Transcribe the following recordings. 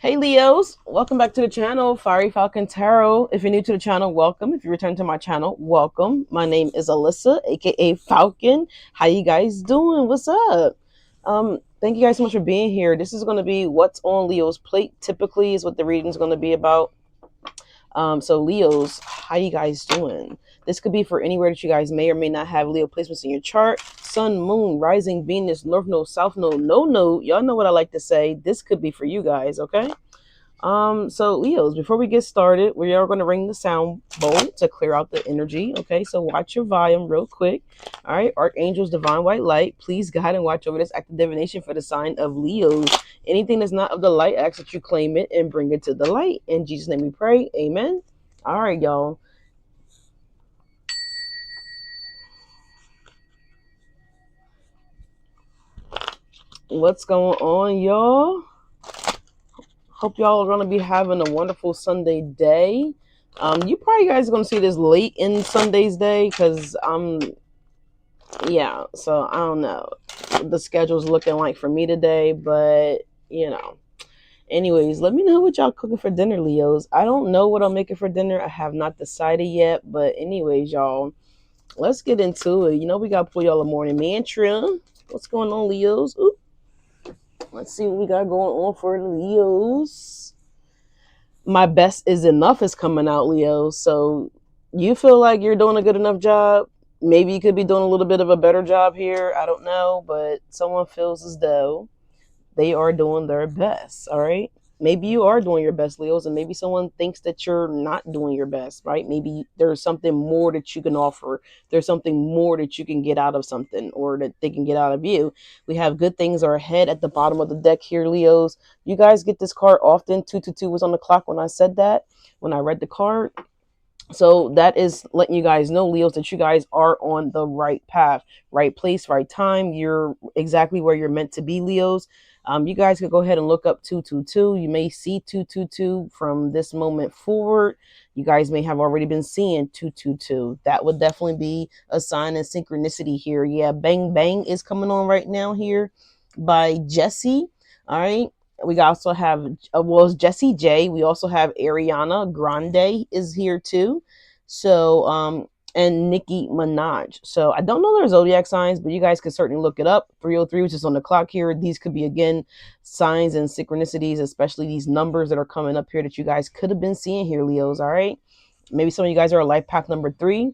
Hey Leos, welcome back to the channel, Fiery Falcon Tarot. If you're new to the channel, welcome. If you return to my channel, welcome. My name is Alyssa, aka Falcon. How you guys doing? What's up? Thank you guys so much for being here. This is going to be what's on Leo's plate. Typically, is what the reading is going to be about. So Leos, how you guys doing? This could be for anywhere that you guys may or may not have Leo placements in your chart. Sun, moon, rising, Venus, north node, south node, no node. Y'all know what I like to say. This could be for you guys, okay? So Leos, before we get started, we are going to ring the sound bowl to clear out the energy. Okay, so watch your volume real quick. All right, Archangels, divine white light, please guide and watch over this active divination for the sign of Leos. Anything that's not of the light, I ask that you claim it and bring it to the light. In Jesus' name we pray. Amen. All right, y'all. What's going on, y'all? Hope y'all are going to be having a wonderful Sunday day. You probably guys are going to see this late in Sunday's day because yeah, so I don't know what the schedule's looking like for me today, but you know. Anyways, let me know what y'all cooking for dinner, Leos. I don't know what I'm making for dinner. I have not decided yet, but anyways, y'all, let's get into it. You know, we got for y'all a morning mantra. What's going on, Leos? Ooh, let's see what we got going on for the Leos. My best is enough is coming out, Leo. So you feel like you're doing a good enough job. Maybe you could be doing a little bit of a better job here. I don't know, but someone feels as though they are doing their best. All right. Maybe you are doing your best, Leos, and maybe someone thinks that you're not doing your best, right? Maybe there's something more that you can offer. There's something more that you can get out of something or that they can get out of you. We have good things are ahead at the bottom of the deck here, Leos. You guys get this card often. 222 was on the clock when I said that, when I read the card. So that is letting you guys know, Leos, that you guys are on the right path, right place, right time. You're exactly where you're meant to be, Leos. You guys could go ahead and look up 222. You may see 222 from this moment forward. You guys may have already been seeing 222. That would definitely be a sign of synchronicity here. Yeah, Bang Bang is coming on right now here by Jesse. All right. We also have, well, it's Jessie J. We also have Ariana Grande is here too. So, and Nicki Minaj. So I don't know their zodiac signs, but you guys could certainly look it up. 303, which is on the clock here. These could be, again, signs and synchronicities, especially these numbers that are coming up here that you guys could have been seeing here, Leos. All right. Maybe some of you guys are life path number 3.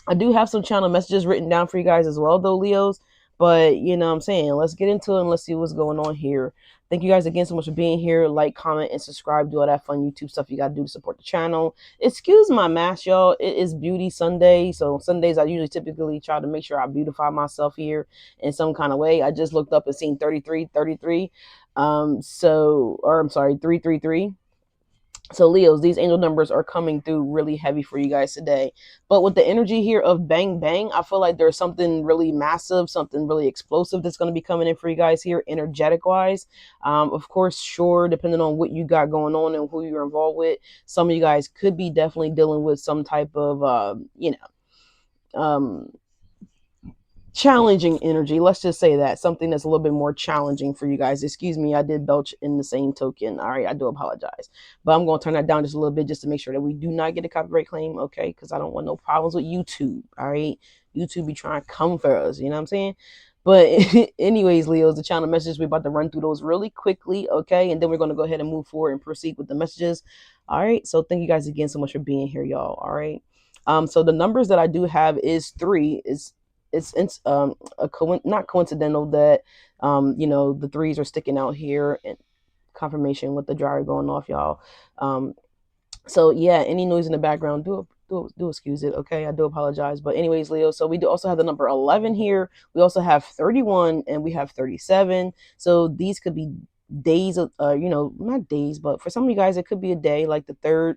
I do have some channel messages written down for you guys as well, though, Leos. But you know what I'm saying? Let's get into it and let's see what's going on here. Thank you guys again so much for being here. Like, comment, and subscribe. Do all that fun YouTube stuff you got to do to support the channel. Excuse my mask, y'all. It is Beauty Sunday. So Sundays, I usually typically try to make sure I beautify myself here in some kind of way. I just looked up and seen 3333. Or I'm sorry, 333. So Leos, these angel numbers are coming through really heavy for you guys today. But with the energy here of bang bang, I feel like there's something really massive, something really explosive that's going to be coming in for you guys here, energetic wise. Of course, sure, depending on what you got going on and who you're involved with, some of you guys could be definitely dealing with some type of, challenging energy. Let's just say that something that's a little bit more challenging for you guys. Excuse me, I did belch in the same token. All right, I do apologize, but I'm going to turn that down just a little bit just to make sure that we do not get a copyright claim. Okay, because I don't want no problems with YouTube. All right, YouTube be trying to come for us. You know what I'm saying? But anyways, Leos, the channel messages, we're about to run through those really quickly, okay? And then we're going to go ahead and move forward and proceed with the messages. All right, so thank you guys again so much for being here, y'all. All right. So the numbers that I do have is 3. It's not coincidental that the threes are sticking out here, and confirmation with the dryer going off, y'all. So yeah, any noise in the background, do excuse it, okay? I do apologize. But anyways, Leo, so we do also have the number 11 here. We also have 31 and we have 37. So these could be days of not days, but for some of you guys it could be a day like the 3rd,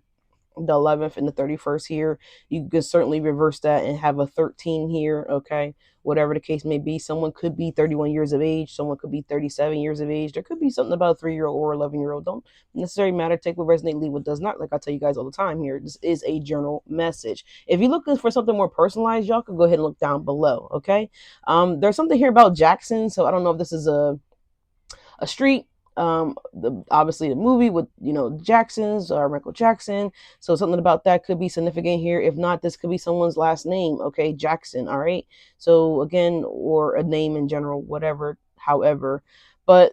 the 11th, and the 31st here. You could certainly reverse that and have a 13 here, okay? Whatever the case may be, someone could be 31 years of age, someone could be 37 years of age. There could be something about a 3-year-old or 11-year-old. Don't necessarily matter. Take what resonate, leave what does not. Like I tell you guys all the time here, this is a journal message. If you're looking for something more personalized, y'all can go ahead and look down below, okay? There's something here about Jackson, so I don't know if this is a street, Obviously the movie with Jackson's or Michael Jackson. So something about that could be significant here. If not, this could be someone's last name. Okay, Jackson. All right. So again, or a name in general, whatever. However, but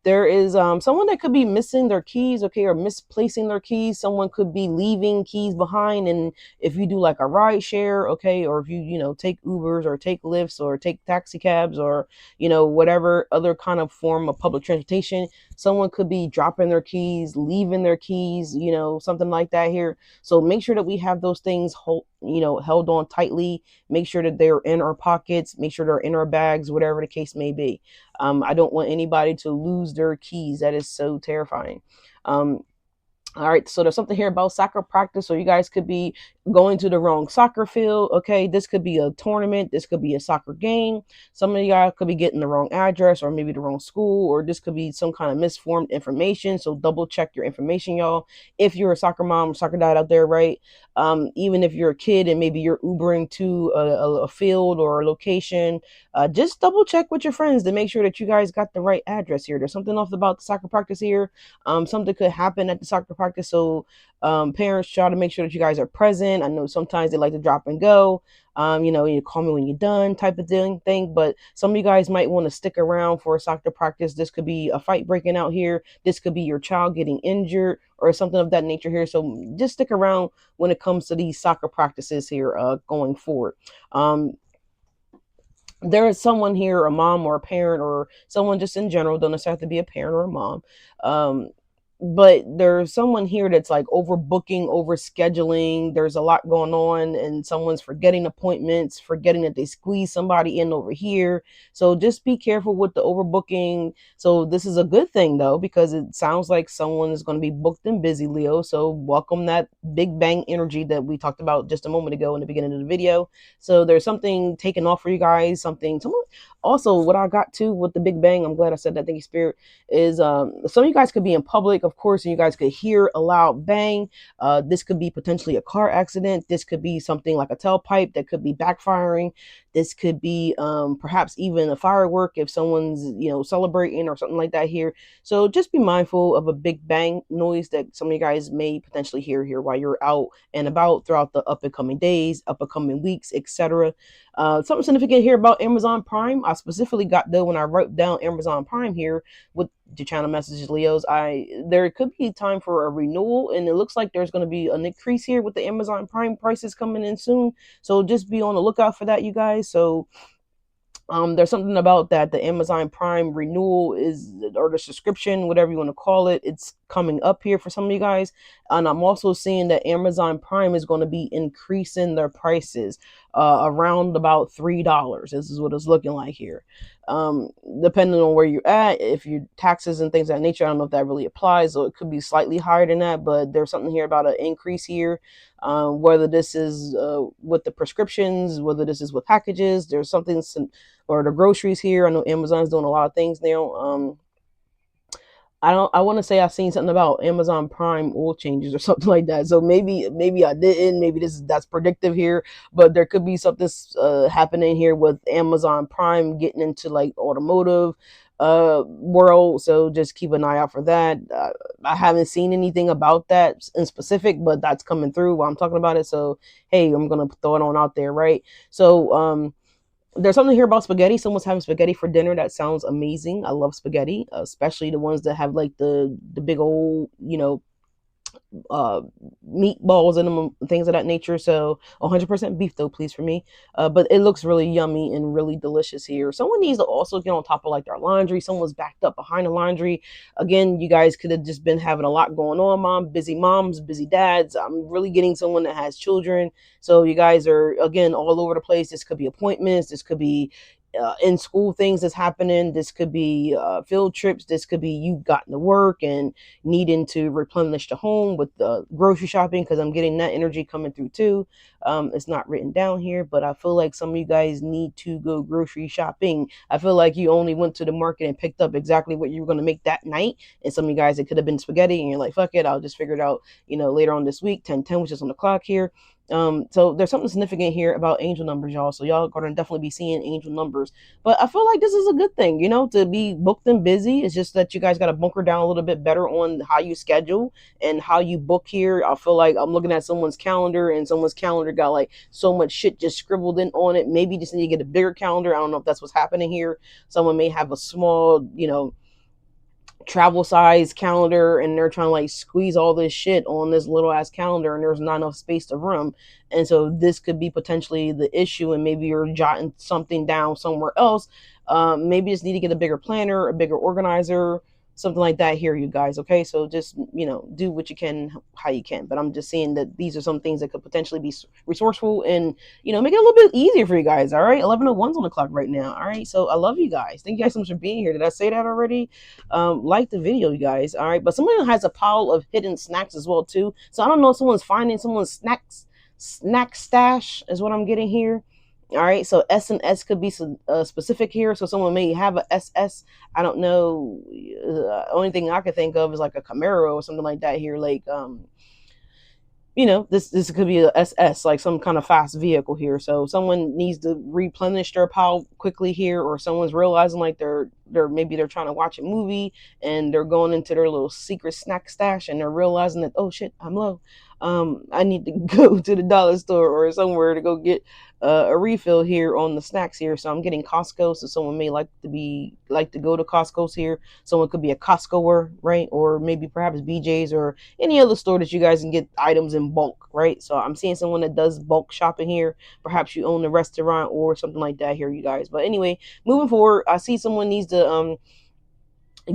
there is someone that could be missing their keys, okay, or misplacing their keys. Someone could be leaving keys behind, and if you do like a ride share, okay, or if you take Ubers or take Lyfts or take taxi cabs or whatever other kind of form of public transportation, someone could be dropping their keys, leaving their keys, something like that here. So make sure that we have those things held on tightly. Make sure that they're in our pockets, make sure they're in our bags, whatever the case may be. I don't want anybody to lose their keys. That is so terrifying. All right, so there's something here about soccer practice. So you guys could be going to the wrong soccer field. Okay, this could be a tournament. This could be a soccer game. Some of y'all could be getting the wrong address or maybe the wrong school, or this could be some kind of misformed information. So double check your information, y'all. If you're a soccer mom, soccer dad out there, right? Even if you're a kid and maybe you're Ubering to a field or a location, just double check with your friends to make sure that you guys got the right address here. There's something off about the soccer practice here. Something could happen at the soccer practice, so parents try to make sure that you guys are present. I know sometimes they like to drop and go. You call me when you're done, type of thing. But some of you guys might want to stick around for a soccer practice. This could be a fight breaking out here. This could be your child getting injured or something of that nature here. So just stick around when it comes to these soccer practices here going forward. There is someone here, a mom or a parent or someone just in general, don't necessarily have to be a parent or a mom. Um, but there's someone here that's like overbooking, overscheduling. There's a lot going on, and someone's forgetting appointments, forgetting that they squeeze somebody in over here. So just be careful with the overbooking. So this is a good thing though, because it sounds like someone is going to be booked and busy, Leo. So welcome that big bang energy that we talked about just a moment ago in the beginning of the video. So there's something taken off for you guys, someone also what I got to with the big bang. I'm glad I said that. Thank you, Spirit. Is some of you guys could be in public, of course, and you guys could hear a loud bang. This could be potentially a car accident. This could be something like a tailpipe that could be backfiring. This could be perhaps even a firework if someone's celebrating or something like that here. So just be mindful of a big bang noise that some of you guys may potentially hear here while you're out and about throughout the up and coming days, up and coming weeks, etc. Something significant here about Amazon Prime. I specifically got though when I wrote down Amazon Prime here with the channel messages, Leos. There could be time for a renewal, and it looks like there's going to be an increase here with the Amazon Prime prices coming in soon. So just be on the lookout for that, you guys. So there's something about that. The Amazon Prime renewal is, or the subscription, whatever you want to call it, it's coming up here for some of you guys. And I'm also seeing that Amazon Prime is going to be increasing their prices around about $3. This is what it's looking like here. Depending on where you're at, if your taxes and things of that nature, I don't know if that really applies, so it could be slightly higher than that, but there's something here about an increase here. Whether this is with the prescriptions, whether this is with packages, there's something, or the groceries here. I know Amazon's doing a lot of things now. I want to say I've seen something about Amazon Prime oil changes or something like that. So maybe I didn't. Maybe that's predictive here, but there could be something happening here with Amazon Prime getting into like automotive world. So just keep an eye out for that. I haven't seen anything about that in specific, but that's coming through while I'm talking about it. So hey, I'm gonna throw it on out there, right? So there's something here about spaghetti. Someone's having spaghetti for dinner. That sounds amazing. I love spaghetti, especially the ones that have like the big old, uh, meatballs in them, things of that nature. So 100% beef though, please, for me. But it looks really yummy and really delicious here. Someone needs to also get on top of like their laundry. Someone's backed up behind the laundry. Again, you guys could have just been having a lot going on, busy moms, busy dads. I'm really getting someone that has children. So you guys are, again, all over the place. This could be appointments. This could be in school things that's happening. This could be field trips. This could be you gotten to work and needing to replenish the home with the grocery shopping, because I'm getting that energy coming through too. It's not written down here, but I feel like some of you guys need to go grocery shopping. I feel like you only went to the market and picked up exactly what you were going to make that night. And some of you guys, it could have been spaghetti and you're like, fuck it, I'll just figure it out, later on this week. 10:10, which is on the clock here. So there's something significant here about angel numbers, y'all. So y'all gonna definitely be seeing angel numbers. But I feel like this is a good thing, to be booked and busy. It's just that you guys gotta bunker down a little bit better on how you schedule and how you book here. I feel like I'm looking at someone's calendar, and someone's calendar got like so much shit just scribbled in on it. Maybe you just need to get a bigger calendar. I don't know if that's what's happening here. Someone may have a small, travel size calendar, and they're trying to like squeeze all this shit on this little ass calendar, and there's not enough space to room. And so this could be potentially the issue, and maybe you're jotting something down somewhere else. Maybe you just need to get a bigger planner, a bigger organizer, something like that here, you guys. Okay, so just do what you can, how you can. But I'm just saying that these are some things that could potentially be resourceful, and make it a little bit easier for you guys. All right, 11:01's on the clock right now. All right, so I love you guys. Thank you guys so much for being here. Did I say that already? Like the video, you guys. All right, but someone has a pile of hidden snacks as well too. So I don't know if someone's finding someone's snack stash is what I'm getting here. All right, so S and S could be specific here. So someone may have a SS. I don't know. Only thing I could think of is like a Camaro or something like that here. Like this could be a SS, like some kind of fast vehicle here. So someone needs to replenish their pile quickly here, or someone's realizing like they're trying to watch a movie, and they're going into their little secret snack stash, and they're realizing that, oh shit, I'm low. I need to go to the dollar store or somewhere to go get a refill here on the snacks here. So I'm getting Costco. So someone may like to go to Costco's here. Someone could be a Costcoer, right? Or maybe perhaps BJ's or any other store that you guys can get items in bulk, right? So I'm seeing someone that does bulk shopping here. Perhaps you own a restaurant or something like that here, you guys. But anyway, moving forward, I see someone needs to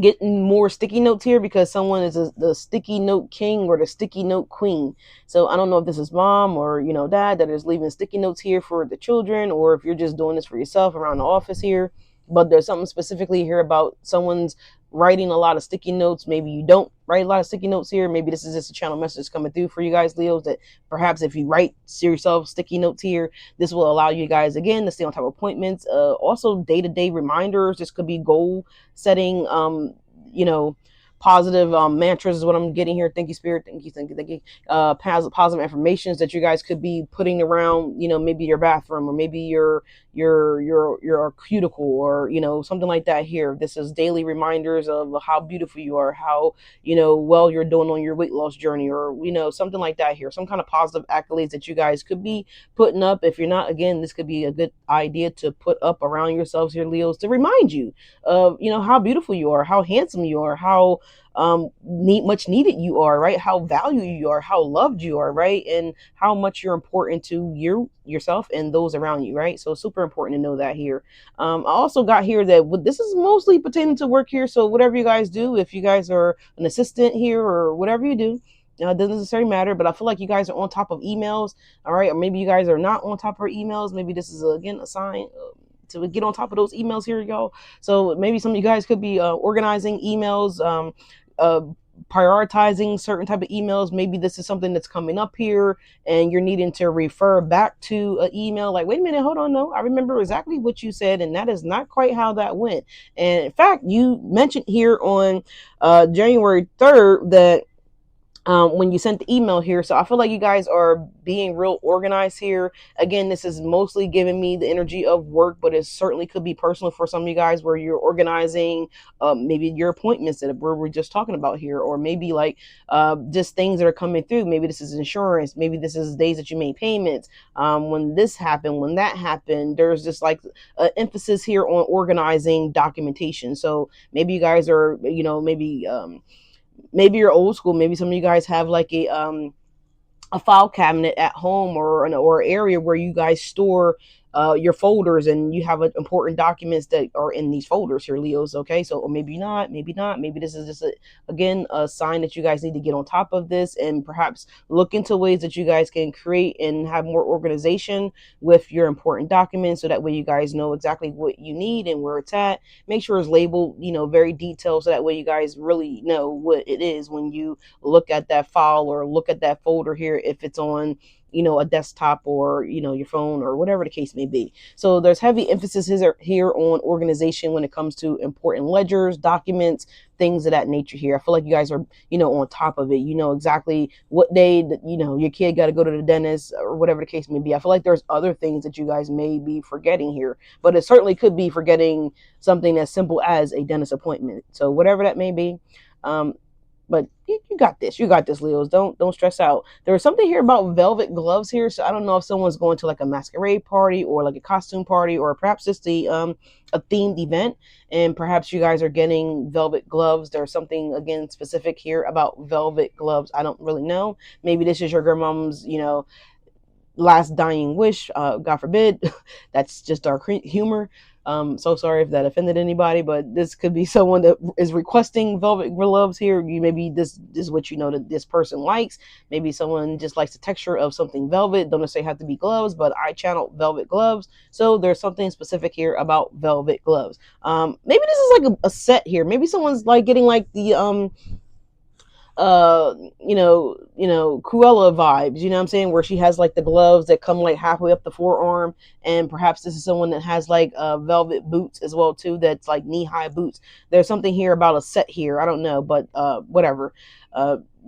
getting more sticky notes here, because someone is the sticky note king or the sticky note queen. So I don't know if this is mom or dad that is leaving sticky notes here for the children, or if you're just doing this for yourself around the office here. But there's something specifically here about someone's writing a lot of sticky notes. Maybe you don't write a lot of sticky notes here. Maybe this is just a channel message coming through for you guys, Leos, that perhaps if you write yourself sticky notes here, this will allow you guys again to stay on top of appointments. Also day-to-day reminders. This could be goal setting, positive mantras is what I'm getting here. Thank you, Spirit. Thank you. Positive affirmations that you guys could be putting around, maybe your bathroom, or maybe your cuticle, or something like that here. This is daily reminders of how beautiful you are, how well you're doing on your weight loss journey, or something like that here. Some kind of positive accolades that you guys could be putting up. If you're not, again, this could be a good idea to put up around yourselves here, Leos, to remind you of how beautiful you are, how handsome you are, how much needed you are, right? How valued you are, how loved you are, right? And how much you're important to yourself and those around you, right? So super important to know that here. I also got here that this is mostly pertaining to work here. So whatever you guys do, if you guys are an assistant here or whatever you do, it doesn't necessarily matter, but I feel like you guys are on top of emails, all right? Or maybe you guys are not on top of emails. Maybe this is again a sign to get on top of those emails here, y'all. So maybe some of you guys could be organizing emails, uh, prioritizing certain type of emails. Maybe this is something that's coming up here, and you're needing to refer back to an email. Like, wait a minute, hold on, no, I remember exactly what you said, and that is not quite how that went. And in fact, you mentioned here on January 3rd that when you sent the email here. So I feel like you guys are being real organized here. Again, this is mostly giving me the energy of work, but it certainly could be personal for some of you guys, where you're organizing maybe your appointments that we're just talking about here, or maybe like just things that are coming through. Maybe this is insurance. Maybe this is days that you made payments. When this happened, when that happened, there's just like emphasis here on organizing documentation. So maybe you guys are, maybe you're old school. Maybe some of you guys have like a file cabinet at home, or an area where you guys store your folders, and you have important documents that are in these folders here, Leos. Okay, so or maybe not. Maybe this is just again a sign that you guys need to get on top of this, and perhaps look into ways that you guys can create and have more organization with your important documents, so that way you guys know exactly what you need and where it's at. Make sure it's labeled, very detailed, so that way you guys really know what it is when you look at that file or look at that folder here, if it's on a desktop or your phone or whatever the case may be. So there's heavy emphasis here on organization when it comes to important ledgers, documents, things of that nature here. I feel like you guys are on top of it. You know exactly what day that your kid got to go to the dentist or whatever the case may be. I feel like there's other things that you guys may be forgetting here, but it certainly could be forgetting something as simple as a dentist appointment. So whatever that may be, but you got this. You got this, Leos. Don't stress out. There was something here about velvet gloves here, so I don't know if someone's going to like a masquerade party or like a costume party or perhaps just a themed event, and perhaps you guys are getting velvet gloves. There's something again specific here about velvet gloves. I don't really know. Maybe this is your grandmom's, last dying wish. God forbid. That's just our humor. So sorry if that offended anybody, but this could be someone that is requesting velvet gloves here. Maybe this is what that this person likes. Maybe someone just likes the texture of something velvet. Don't necessarily have to be gloves, but I channel velvet gloves. So there's something specific here about velvet gloves. Maybe this is like a set here. Maybe someone's like getting like the Cruella vibes, you know what I'm saying, where she has like the gloves that come like halfway up the forearm, and perhaps this is someone that has like velvet boots as well too, that's like knee-high boots. There's something here about a set here, I don't know, but whatever.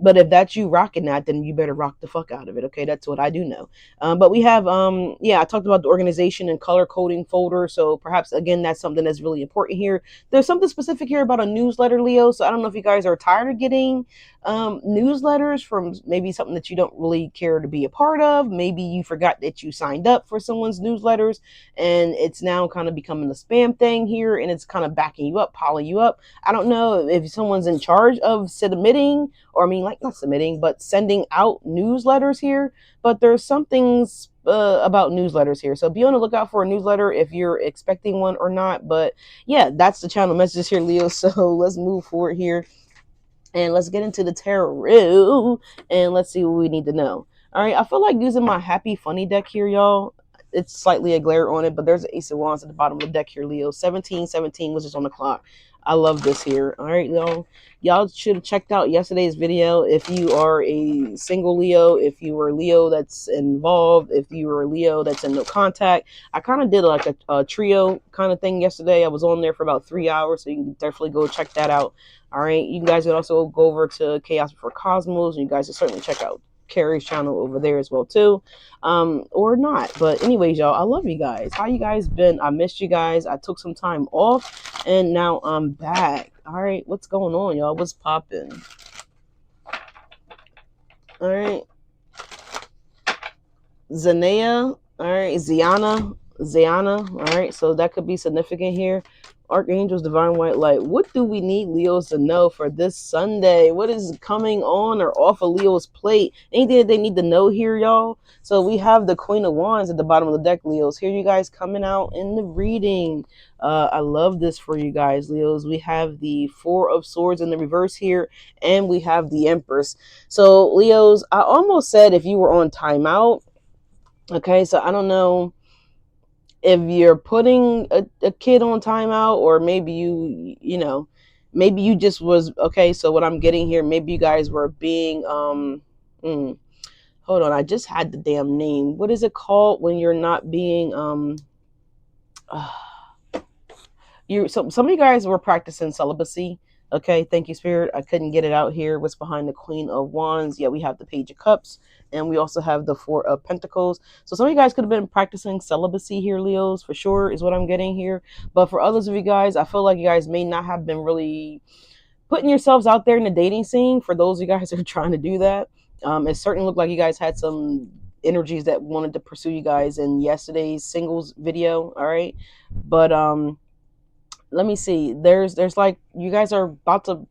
But if that's you rocking that, then you better rock the fuck out of it. Okay, that's what I do know. But we have, I talked about the organization and color coding folder. So perhaps again, that's something that's really important here. There's something specific here about a newsletter, Leo. So I don't know if you guys are tired of getting newsletters from maybe something that you don't really care to be a part of. Maybe you forgot that you signed up for someone's newsletters, and it's now kind of becoming a spam thing here, and it's kind of backing you up, piling you up. I don't know if someone's in charge of submitting, or I mean, like not submitting, but sending out newsletters here. But there's some things about newsletters here. So be on the lookout for a newsletter if you're expecting one or not. But yeah, that's the channel messages here, Leo. So let's move forward here. And let's get into the tarot and let's see what we need to know. All right, I feel like using my happy funny deck here, y'all. It's slightly a glare on it, but there's an Ace of Wands at the bottom of the deck here, Leo. 1717 was just on the clock. I love this here. All right, y'all should have checked out yesterday's video if you are a single Leo, if you were a Leo that's involved, if you were a Leo that's in no contact. I kind of did like a trio kind of thing yesterday. I was on there for about 3 hours, so you can definitely go check that out. All right, you guys would also go over to Chaos Before Cosmos, and you guys would certainly check out Carrie's channel over there as well too, or not. But anyways, y'all, I love you guys. How you guys been? I missed you guys. I took some time off, and now I'm back. All right, what's going on, y'all? What's popping? All right, Zanea. All right, Ziana. All right, so that could be significant here. Archangels, divine white light. What do we need Leos to know for this Sunday? What is coming on or off of Leo's plate? Anything that they need to know here, y'all? So we have the Queen of Wands at the bottom of the deck, Leos. Here you guys coming out in the reading. I love this for you guys, Leos. We have the Four of Swords in the reverse here, and we have the Empress. So Leos, I almost said if you were on timeout. Okay, so I don't know if you're putting a kid on timeout, or maybe maybe you just was okay. So what I'm getting here, maybe you guys were being hold on, I just had the damn name. What is it called when you're not being some of you guys were practicing celibacy. Okay, thank you, Spirit. I couldn't get it out here. What's behind the Queen of Wands? Yeah, we have the Page of Cups, and we also have the Four of Pentacles. So some of you guys could have been practicing celibacy here, Leos, for sure, is what I'm getting here. But for others of you guys, I feel like you guys may not have been really putting yourselves out there in the dating scene. For those of you guys who are trying to do that, it certainly looked like you guys had some energies that wanted to pursue you guys in yesterday's singles video. All right, but let me see. There's like you guys are about to,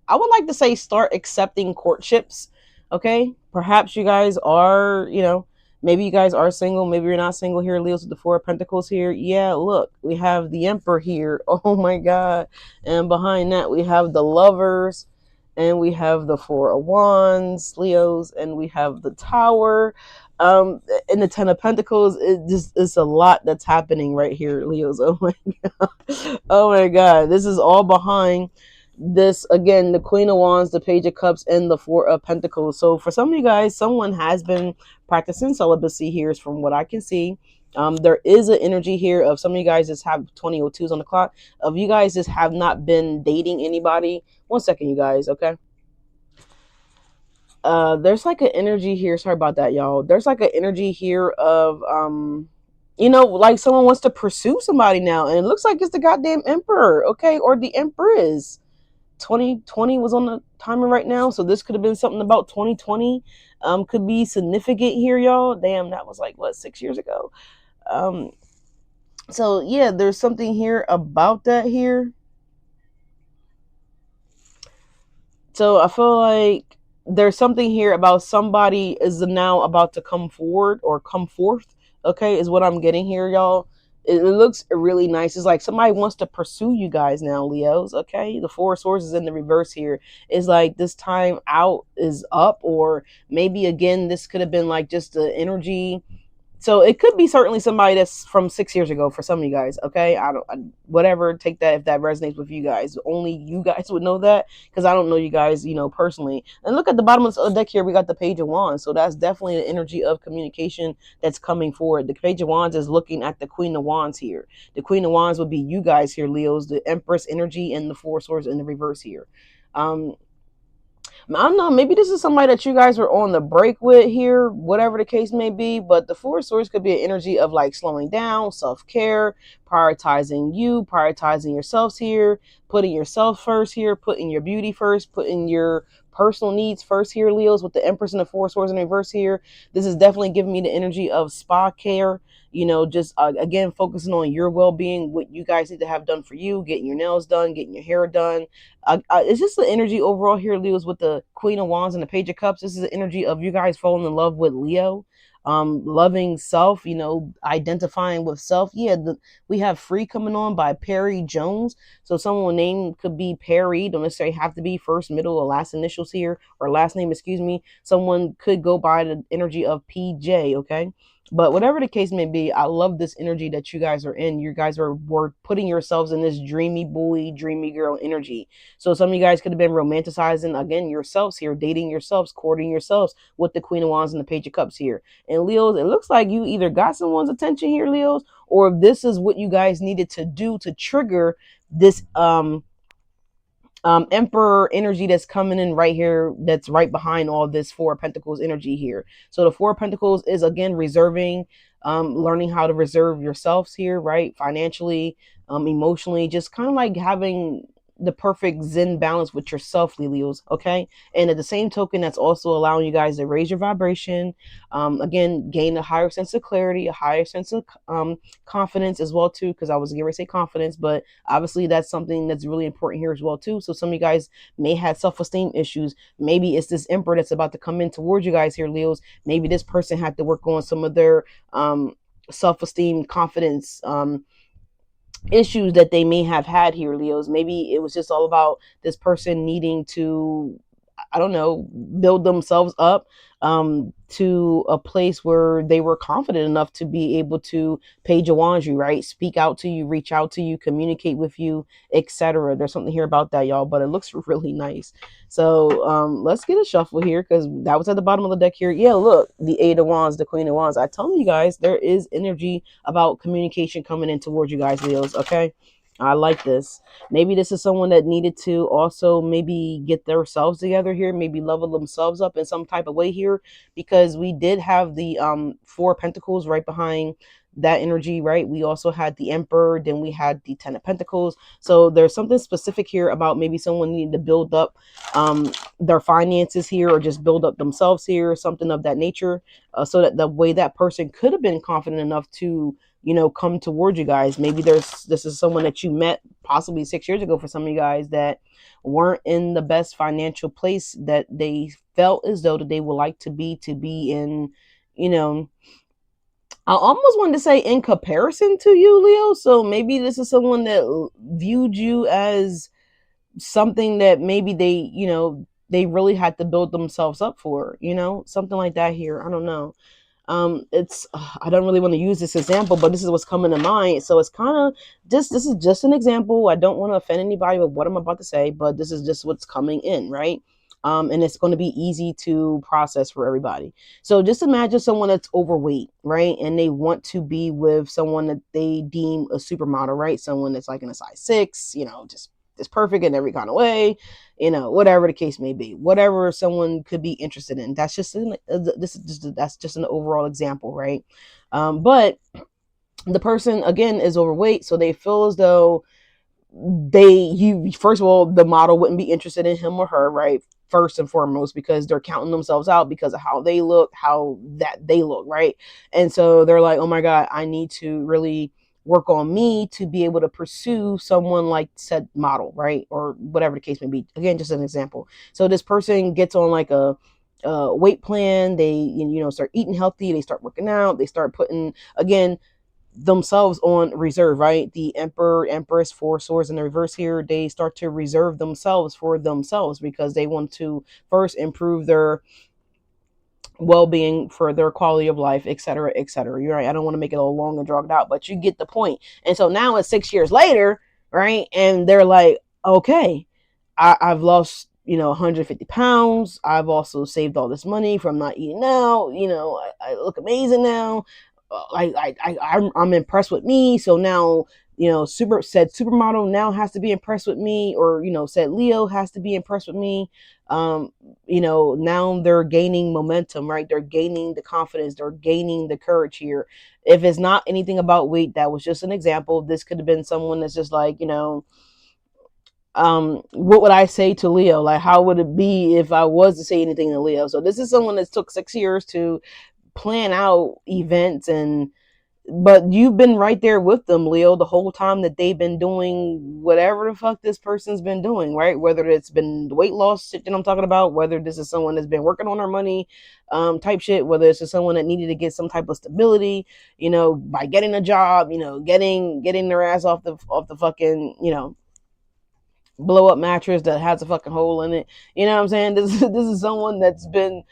I would like to say, start accepting courtships. Okay, perhaps you guys are, maybe you guys are single, maybe you're not single here, Leos, with the Four of Pentacles here. Yeah, look, we have the Emperor here. Oh my God. And behind that we have the Lovers, and we have the Four of Wands, Leos, and we have the Tower. In the Ten of Pentacles, it's a lot that's happening right here, Leos. Oh my God. Oh my God. This is all behind this again, the Queen of Wands, the Page of Cups, and the Four of Pentacles. So for some of you guys, someone has been practicing celibacy here, is from what I can see. There is an energy here of some of you guys just have 2002s on the clock, of you guys just have not been dating anybody. One second, you guys, okay? There's like an energy here. Sorry about that, y'all. There's like an energy here of like someone wants to pursue somebody now, and it looks like it's the goddamn Emperor, okay, or the Empress. 2020 was on the timer right now, so this could have been something about 2020. Could be significant here, y'all. Damn, that was like what, 6 years ago. Um, so yeah, there's something here about that here. So I feel like there's something here about somebody is now about to come forward or come forth. Okay, is what I'm getting here, y'all. It looks really nice. It's like somebody wants to pursue you guys now, Leos. Okay, the Four of Swords is in the reverse here. It's like this time out is up, or maybe again, this could have been like just the energy. So it could be certainly somebody that's from 6 years ago for some of you guys. Okay, whatever. Take that if that resonates with you guys. Only you guys would know that, because I don't know you guys, personally. And look at the bottom of the deck here. We got the Page of Wands. So that's definitely the energy of communication that's coming forward. The Page of Wands is looking at the Queen of Wands here. The Queen of Wands would be you guys here, Leos. The Empress energy and the Four Swords in the reverse here. I don't know. Maybe this is somebody that you guys were on the break with here, whatever the case may be. But the Four Swords could be an energy of like slowing down, self care, prioritizing you, prioritizing yourselves here, putting yourself first here, putting your beauty first, putting your personal needs first here, Leos, with the Empress and the Four Swords in reverse here. This is definitely giving me the energy of spa care. Just again, focusing on your well being, what you guys need to have done for you, getting your nails done, getting your hair done. It's just the energy overall here, Leo's, with the Queen of Wands and the Page of Cups. This is the energy of you guys falling in love with Leo, loving self, identifying with self. Yeah, we have Free coming on by Perry Jones. So someone name could be Perry, don't necessarily have to be first, middle, or last initials here, or last name, excuse me. Someone could go by the energy of PJ, okay? But whatever the case may be, I love this energy that you guys are in. You guys were putting yourselves in this dreamy boy, dreamy girl energy. So some of you guys could have been romanticizing again yourselves here, dating yourselves, courting yourselves with the Queen of Wands and the Page of Cups here. And Leos, it looks like you either got someone's attention here, Leos, or if this is what you guys needed to do to trigger this Emperor energy that's coming in right here, that's right behind all this Four of Pentacles energy here. So the Four of Pentacles is again reserving, learning how to reserve yourselves here, right? Financially, emotionally, just kind of like having the perfect zen balance with yourself, Leos. Okay, and at the same token, that's also allowing you guys to raise your vibration, again, gain a higher sense of clarity, a higher sense of confidence as well too, because I was going to say confidence, but obviously that's something that's really important here as well too. So some of you guys may have self-esteem issues. Maybe it's this Emperor that's about to come in towards you guys here, Leos. Maybe this person had to work on some of their self-esteem, confidence issues that they may have had here, Leos. Maybe it was just all about this person needing to, I don't know, build themselves up to a place where they were confident enough to be able to Page of Wands you, right? Speak out to you, reach out to you, communicate with you, etc. There's something here about that, y'all, but it looks really nice. So let's get a shuffle here, because that was at the bottom of the deck here. Yeah, look, the Eight of Wands, the Queen of Wands. I told you guys there is energy about communication coming in towards you guys, Leos. Okay, I like this. Maybe this is someone that needed to also maybe get themselves together here, maybe level themselves up in some type of way here, because we did have the Four of Pentacles right behind that energy, right? We also had the Emperor, then we had the Ten of Pentacles. So there's something specific here about maybe someone needing to build up their finances here, or just build up themselves here, something of that nature, so that the way that person could have been confident enough to come towards you guys. Maybe this is someone that you met possibly 6 years ago for some of you guys that weren't in the best financial place that they felt as though that they would like to be in, I almost wanted to say in comparison to you, Leo. So maybe this is someone that viewed you as something that maybe they really had to build themselves up for, something like that here. I don't know. It's I don't really want to use this example, but this is what's coming to mind. So it's kind of just, this is just an example. I don't want to offend anybody with what I'm about to say, but this is just what's coming in, right? And it's going to be easy to process for everybody. So just imagine someone that's overweight, right? And they want to be with someone that they deem a supermodel, right? Someone that's like in a size 6, just perfect in every kind of way, whatever the case may be, whatever someone could be interested in. That's just that's just an overall example, right? But the person again is overweight, so they feel as though you first of all, the model wouldn't be interested in him or her, right? First and foremost, because they're counting themselves out because of how they look, how that they look, right? And so they're like, oh my god, I need to really work on me to be able to pursue someone like said model, right? Or whatever the case may be. Again, just an example. So this person gets on like a weight plan. They start eating healthy, they start working out, they start putting, again, themselves on reserve, right? The emperor, empress, four swords in the reverse here, they start to reserve themselves for themselves because they want to first improve their well-being, for their quality of life, etc., etc. You're right, I don't want to make it all long and dragged out, but you get the point. And so now it's 6 years later, right? And they're like, okay, I've lost 150 pounds. I've also saved all this money from not eating out. I look amazing now. I'm impressed with me. So now, said supermodel now has to be impressed with me, or said Leo has to be impressed with me. Now they're gaining momentum, right? They're gaining the confidence, they're gaining the courage here. If it's not anything about weight, that was just an example. This could have been someone that's just like, what would I say to Leo? Like, how would it be if I was to say anything to Leo? So this is someone that took 6 years to plan out events, but you've been right there with them, Leo, the whole time that they've been doing whatever the fuck this person's been doing, right? Whether it's been the weight loss shit that I'm talking about, whether this is someone that's been working on their money, type shit, whether it's just someone that needed to get some type of stability, by getting a job, getting their ass off the fucking, blow up mattress that has a fucking hole in it. You know what I'm saying? This is someone that's been,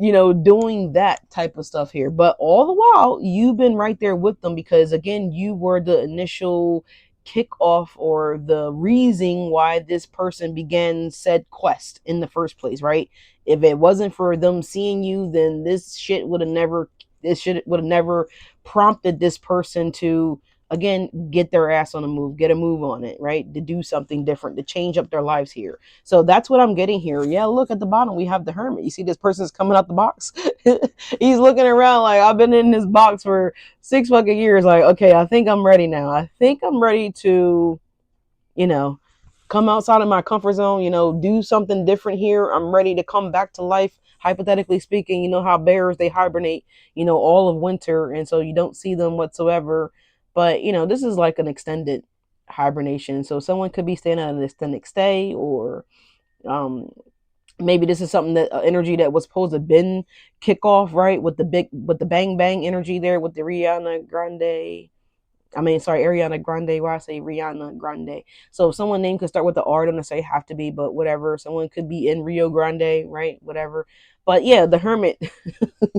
doing that type of stuff here. But all the while, you've been right there with them because, again, you were the initial kickoff or the reason why this person began said quest in the first place, right? If it wasn't for them seeing you, then this shit would have never prompted this person to, again, get their ass on the move, get a move on it, right? To do something different, to change up their lives here. So that's what I'm getting here. Yeah, look at the bottom. We have the hermit. You see this person's coming out the box. He's looking around like, I've been in this box for 6 fucking years. Like, okay, I think I'm ready now. I think I'm ready to, you know, come outside of my comfort zone, do something different here. I'm ready to come back to life. Hypothetically speaking, you know how bears, they hibernate, all of winter. And so you don't see them whatsoever. But, this is like an extended hibernation. So someone could be staying at an extended stay, or um, maybe this is something that energy that was supposed to been kick off, right? With the bang bang energy there with the Rihanna Grande. I mean, sorry, Ariana Grande. Why I say Rihanna Grande? So if someone name could start with the R, I don't necessarily have to be, but whatever. Someone could be in Rio Grande, right? Whatever. But yeah, the Hermit.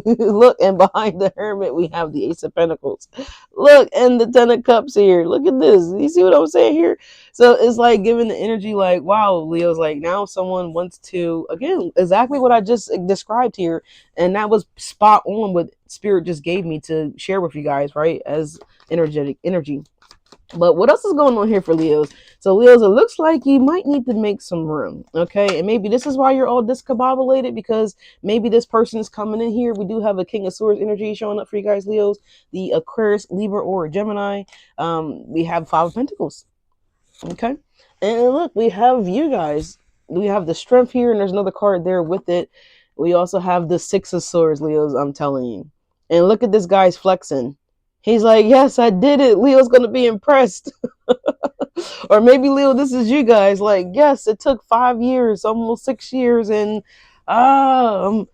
Look, and behind the Hermit, we have the Ace of Pentacles. Look, and the Ten of Cups here. Look at this. You see what I'm saying here? So it's like giving the energy, like, wow, Leo's like, now someone wants to, again, exactly what I just described here. And that was spot on what Spirit just gave me to share with you guys, right? As energetic energy. But what else is going on here for Leos? So Leos, it looks like you might need to make some room, okay? And maybe this is why you're all discombobulated, because maybe this person is coming in here. We do have a King of Swords energy showing up for you guys, Leos, the Aquarius, Libra, or Gemini. We have Five of Pentacles, okay? And look, we have you guys. We have the Strength here, and there's another card there with it. We also have the Six of Swords, Leos, I'm telling you. And look at this guy's flexing. He's like, yes, I did it. Leo's going to be impressed. Or maybe, Leo, this is you guys. Like, yes, it took 5 years, almost 6 years. And I'm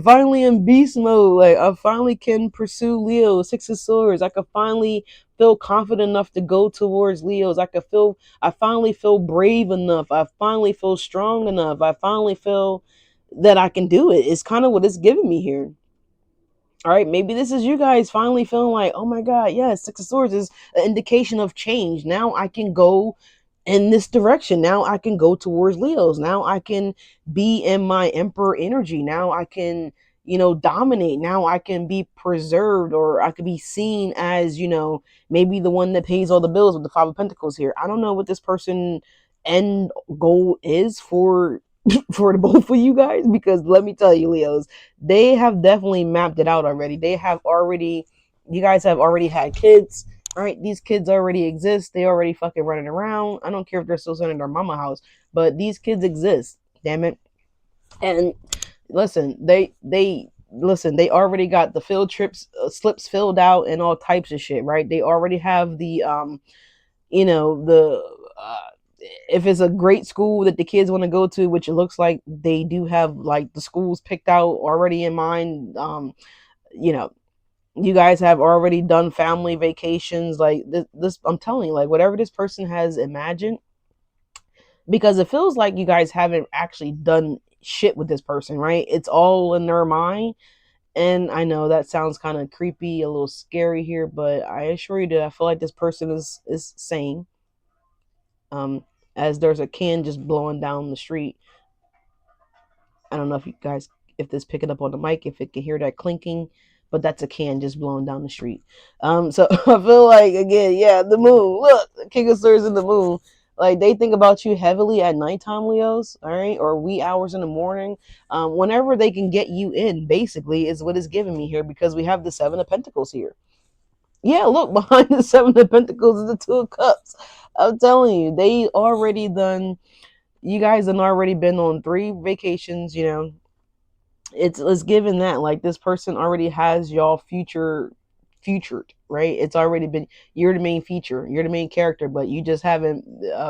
finally in beast mode. Like, I finally can pursue Leo, Six of Swords. I could finally feel confident enough to go towards Leos. I finally feel brave enough. I finally feel strong enough. I finally feel that I can do it. It's kind of what it's giving me here. All right, maybe this is you guys finally feeling like, oh my God, yes, Six of Swords is an indication of change. Now I can go in this direction. Now I can go towards Leos. Now I can be in my Emperor energy. Now I can, dominate. Now I can be preserved, or I could be seen as, maybe the one that pays all the bills with the Five of Pentacles here. I don't know what this person end goal is for for the both of you guys, because let me tell you, Leos, they have definitely mapped it out already. You guys have already had kids, right? These kids already exist. They already fucking running around. I don't care if they're still sitting in their mama house, but these kids exist. Damn it. And listen, they already got the field trips slips filled out and all types of shit, right? They already have the the if it's a great school that the kids want to go to, which it looks like they do have like the schools picked out already in mind. You know, you guys have already done family vacations, like this. I'm telling you, like whatever this person has imagined, because it feels like you guys haven't actually done shit with this person, right? It's all in their mind. And I know that sounds kind of creepy, a little scary here, but I assure you that I feel like this person is sane. Um, as there's a can just blowing down the street. I don't know if you guys, if this picking up on the mic, if it can hear that clinking, but that's a can just blowing down the street. So I feel like, again, yeah, the moon. Look, the King of Swords in the moon. Like they think about you heavily at nighttime, Leos. All right, or wee hours in the morning. Whenever they can get you in, basically, is what it's giving me here, because we have the Seven of Pentacles here. Yeah, look, behind the Seven of Pentacles is the Two of Cups. I'm telling you, they already done. You guys have already been on 3 vacations. It's given that like this person already has y'all featured, right? It's already been, you're the main feature, you're the main character, but you just haven't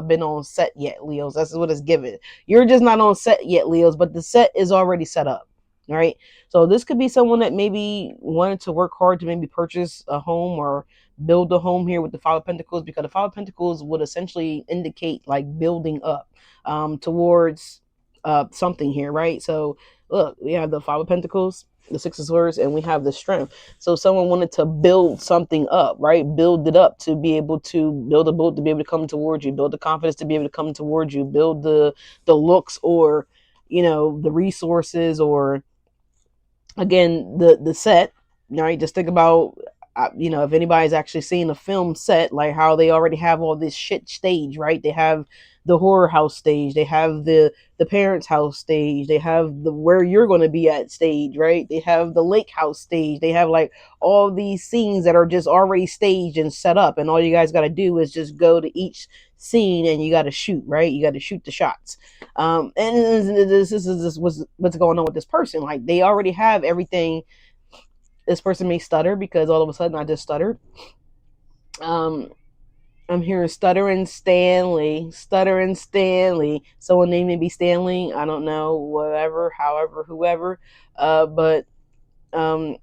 been on set yet, Leos. That's what it's given. You're just not on set yet, Leos, but the set is already set up. All right, so this could be someone that maybe wanted to work hard to maybe purchase a home or build a home here with the Five of Pentacles, because the Five of Pentacles would essentially indicate like building up towards something here, right? So look, we have the Five of Pentacles, the Six of Swords, and we have the Strength. So someone wanted to build something up, right? Build it up to be able to build a boat to be able to come towards you, build the confidence to be able to come towards you, build the looks, or the resources, or again the set, right? Just think about if anybody's actually seen a film set, like how they already have all this shit stage, right? They have the horror house stage, they have the parents house stage, they have the where you're going to be at stage, right? They have the lake house stage, they have like all these scenes that are just already staged and set up, and all you guys got to do is just go to each scene and you got to shoot, right? You got to shoot the shots. And this what's going on with this person. Like they already have everything. This person may stutter because all of a sudden I just stuttered. Um, I'm hearing stuttering Stanley. Someone named maybe Stanley. I don't know, whatever, however, whoever. But um,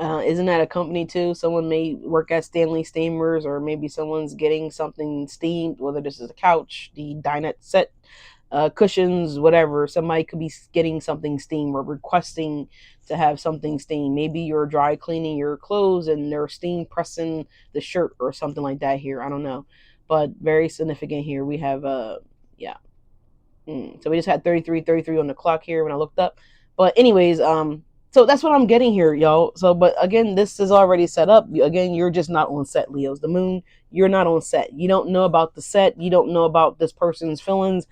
isn't that a company too? Someone may work at Stanley Steamers, or maybe someone's getting something steamed, whether this is a couch, the dinette set, cushions, whatever. Somebody could be getting something steamed or requesting to have something steamed. Maybe you're dry cleaning your clothes and they're steam pressing the shirt or something like that here. I don't know. But very significant here. We have, yeah. So we just had 33 on the clock here when I looked up. But anyways, so that's what I'm getting here, y'all. So, but again, this is already set up. Again, you're just not on set, Leos. The moon, you're not on set. You don't know about the set. You don't know about this person's feelings,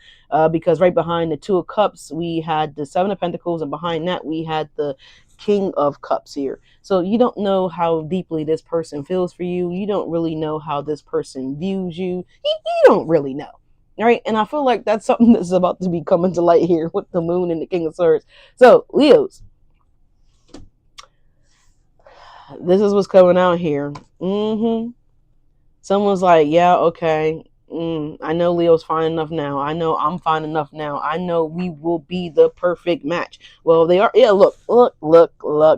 because right behind the Two of Cups, we had the Seven of Pentacles, and behind that, we had the King of Cups here. So you don't know how deeply this person feels for you. You don't really know how this person views you. You don't really know. All right, and I feel like that's something that's about to be coming to light here with the moon and the King of Swords. So, Leos, this is what's coming out here. Someone's like, yeah, okay. I know Leo's fine enough now. I know I'm fine enough now. I know we will be the perfect match. Well, they are. Yeah, look.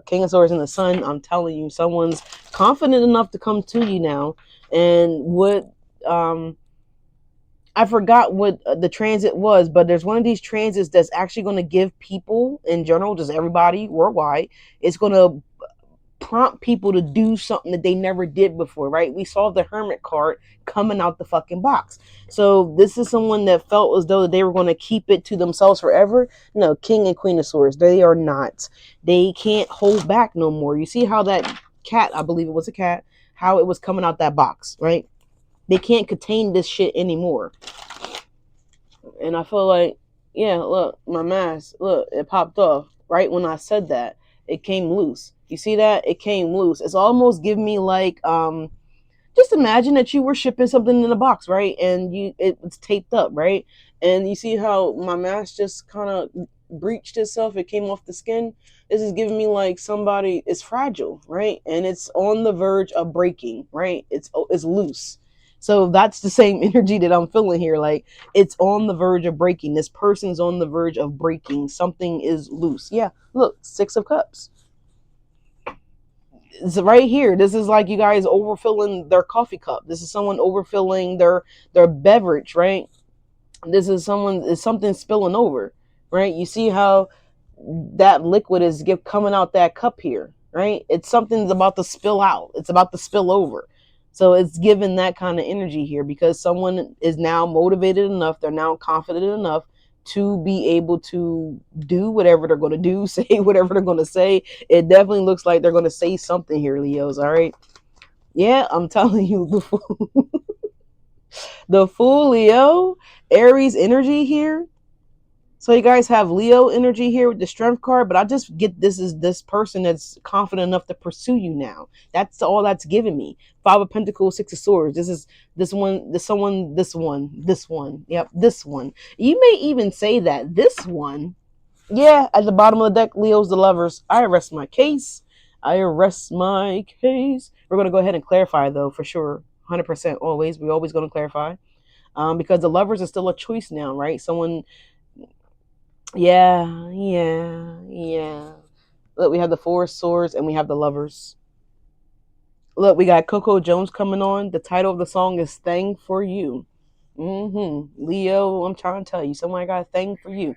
King of Swords and the Sun. I'm telling you, someone's confident enough to come to you now. And what, I forgot what the transit was, but there's one of these transits that's actually going to give people in general, just everybody worldwide, it's going to prompt people to do something that they never did before, right? We saw the Hermit card coming out the fucking box. So this is someone that felt as though they were going to keep it to themselves forever. No, King and Queen of Swords, they are not. They can't hold back no more. You see how that cat, I believe it was a cat, how it was coming out that box, right? They can't contain this shit anymore. And I feel like, yeah, look, my mask, look, it popped off right when I said that. It came loose. You see that? It came loose. It's almost giving me like just imagine that you were shipping something in a box, right? And it was taped up, right? And you see how my mask just kind of breached itself. It came off the skin. This is giving me like somebody is fragile, right? And it's on the verge of breaking, right? It's loose. So that's the same energy that I'm feeling here. Like it's on the verge of breaking. This person's on the verge of breaking. Something is loose. Yeah, look, 6 of Cups. It's right here. This is like you guys overfilling their coffee cup. This is someone overfilling their beverage, right? This is something spilling over, right? You see how that liquid is coming out that cup here, right? It's something's about to spill out. It's about to spill over. So it's given that kind of energy here because someone is now motivated enough, they're now confident enough to be able to do whatever they're going to do, say whatever they're going to say. It definitely looks like they're going to say something here, Leos, all right? Yeah, I'm telling you, the Fool, Leo, Aries energy here. So you guys have Leo energy here with the Strength card, but I just get this is this person that's confident enough to pursue you now. That's all that's giving me. 5 of Pentacles, 6 of Swords. This is this one, this one. Yep, this one. You may even say that this one. Yeah, at the bottom of the deck, Leo's the Lovers. I arrest my case. I arrest my case. We're gonna go ahead and clarify though, for sure. 100% always. We're always gonna clarify. Because the Lovers is still a choice now, right? Someone. Yeah. Look, we have the Four of Swords and we have the Lovers. Look, we got Coco Jones coming on. The title of the song is Thing for You. Leo, I'm trying to tell you, someone got a thing for you.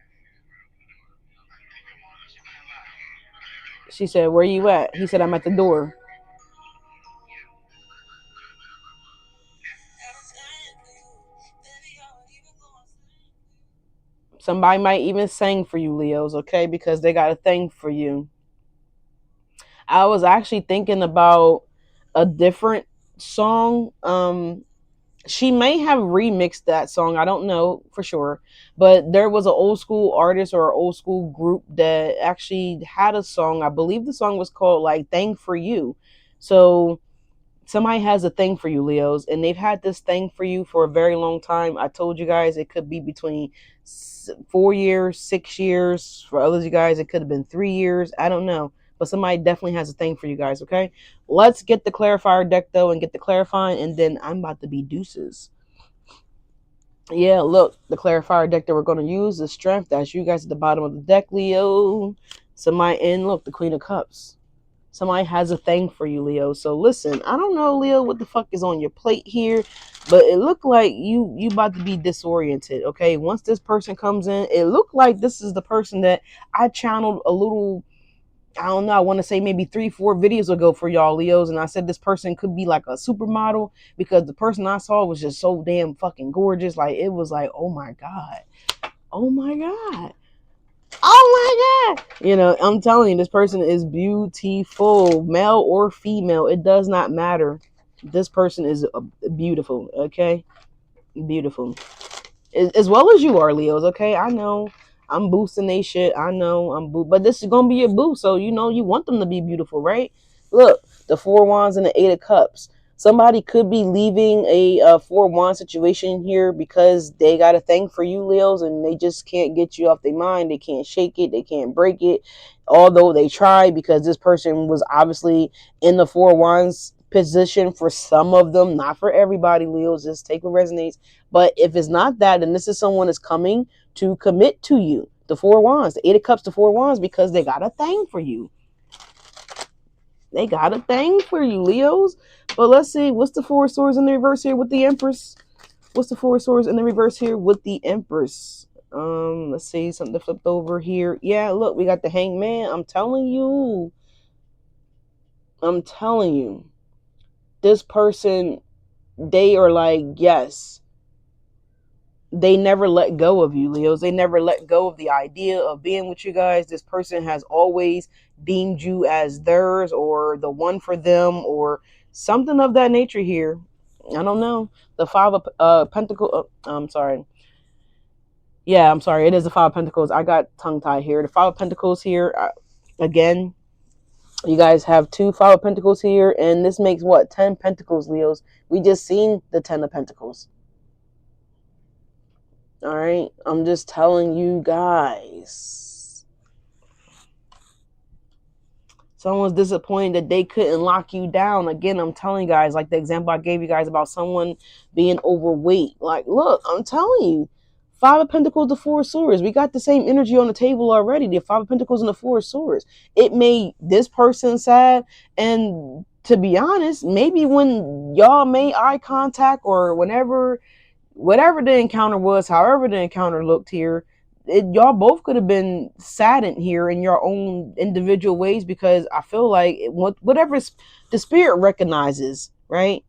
She said, where you at? He said, I'm at the door. Somebody might even sing for you, Leos, okay? Because they got a thing for you. I was actually thinking about a different song. She may have remixed that song. I don't know for sure, but there was an old school artist or an old school group that actually had a song. I believe the song was called like "Thing for You." So somebody has a thing for you, Leos, and they've had this thing for you for a very long time. I told you guys it could be between 4 years, 6 years. For others, you guys, it could have been 3 years. I don't know. But somebody definitely has a thing for you guys, okay? Let's get the clarifier deck, though, and get the clarifying, and then I'm about to be deuces. Yeah, look, the clarifier deck that we're going to use is Strength. That's you guys at the bottom of the deck, Leo. Somebody in, look, the Queen of Cups. Somebody has a thing for you, Leo. So listen, I don't know, Leo, what the fuck is on your plate here, but it looked like you about to be disoriented, okay? Once this person comes in, it looked like this is the person that I channeled a little, I don't know, I want to say maybe 3-4 videos ago for y'all, Leos, and I said this person could be like a supermodel because the person I saw was just so damn fucking gorgeous. Like, it was like, oh my God. Oh my God. Oh my God. You know, I'm telling you, this person is beautiful, male or female. It does not matter. This person is beautiful, okay? Beautiful. As well as you are, Leos, okay? I know I'm boosting they shit. I know but this is going to be your boo, so you know you want them to be beautiful, right? Look, the 4 Wands and the 8 of Cups. Somebody could be leaving a 4 Wand situation here because they got a thing for you, Leos, and they just can't get you off their mind. They can't shake it. They can't break it. Although they try, because this person was obviously in the 4 Wands position for some of them, not for everybody, Leos. Just take what resonates. But if it's not that, then this is someone that's coming to commit to you. The 4 Wands, the 8 of Cups, the 4 Wands, because they got a thing for you. They got a thing for you, Leos. But let's see, what's the 4 of Swords in the reverse here with the Empress? What's the 4 of Swords in the reverse here with the Empress? Let's see, something flipped over here. Yeah, look, we got the Hangman. I'm telling you. I'm telling you, this person, they are like, yes, they never let go of you, Leos. They never let go of the idea of being with you guys. This person has always deemed you as theirs or the one for them or something of that nature here. I don't know. The Five of Pentacles. I'm sorry. Yeah, I'm sorry. It is the Five of Pentacles. I got tongue tied here. The Five of Pentacles here. Again, you guys have two Five of Pentacles here, and this makes what? 10 Pentacles, Leos. We just seen the 10 of Pentacles. All right. I'm just telling you guys. Someone's disappointed that they couldn't lock you down. Again, I'm telling you guys, like the example I gave you guys about someone being overweight. Like, look, I'm telling you, Five of Pentacles, the Four of Swords. We got the same energy on the table already. The Five of Pentacles and the Four of Swords. It made this person sad. And to be honest, maybe when y'all made eye contact or whatever the encounter was, however the encounter looked here, y'all both could have been saddened here in your own individual ways, because I feel like whatever the spirit recognizes, right?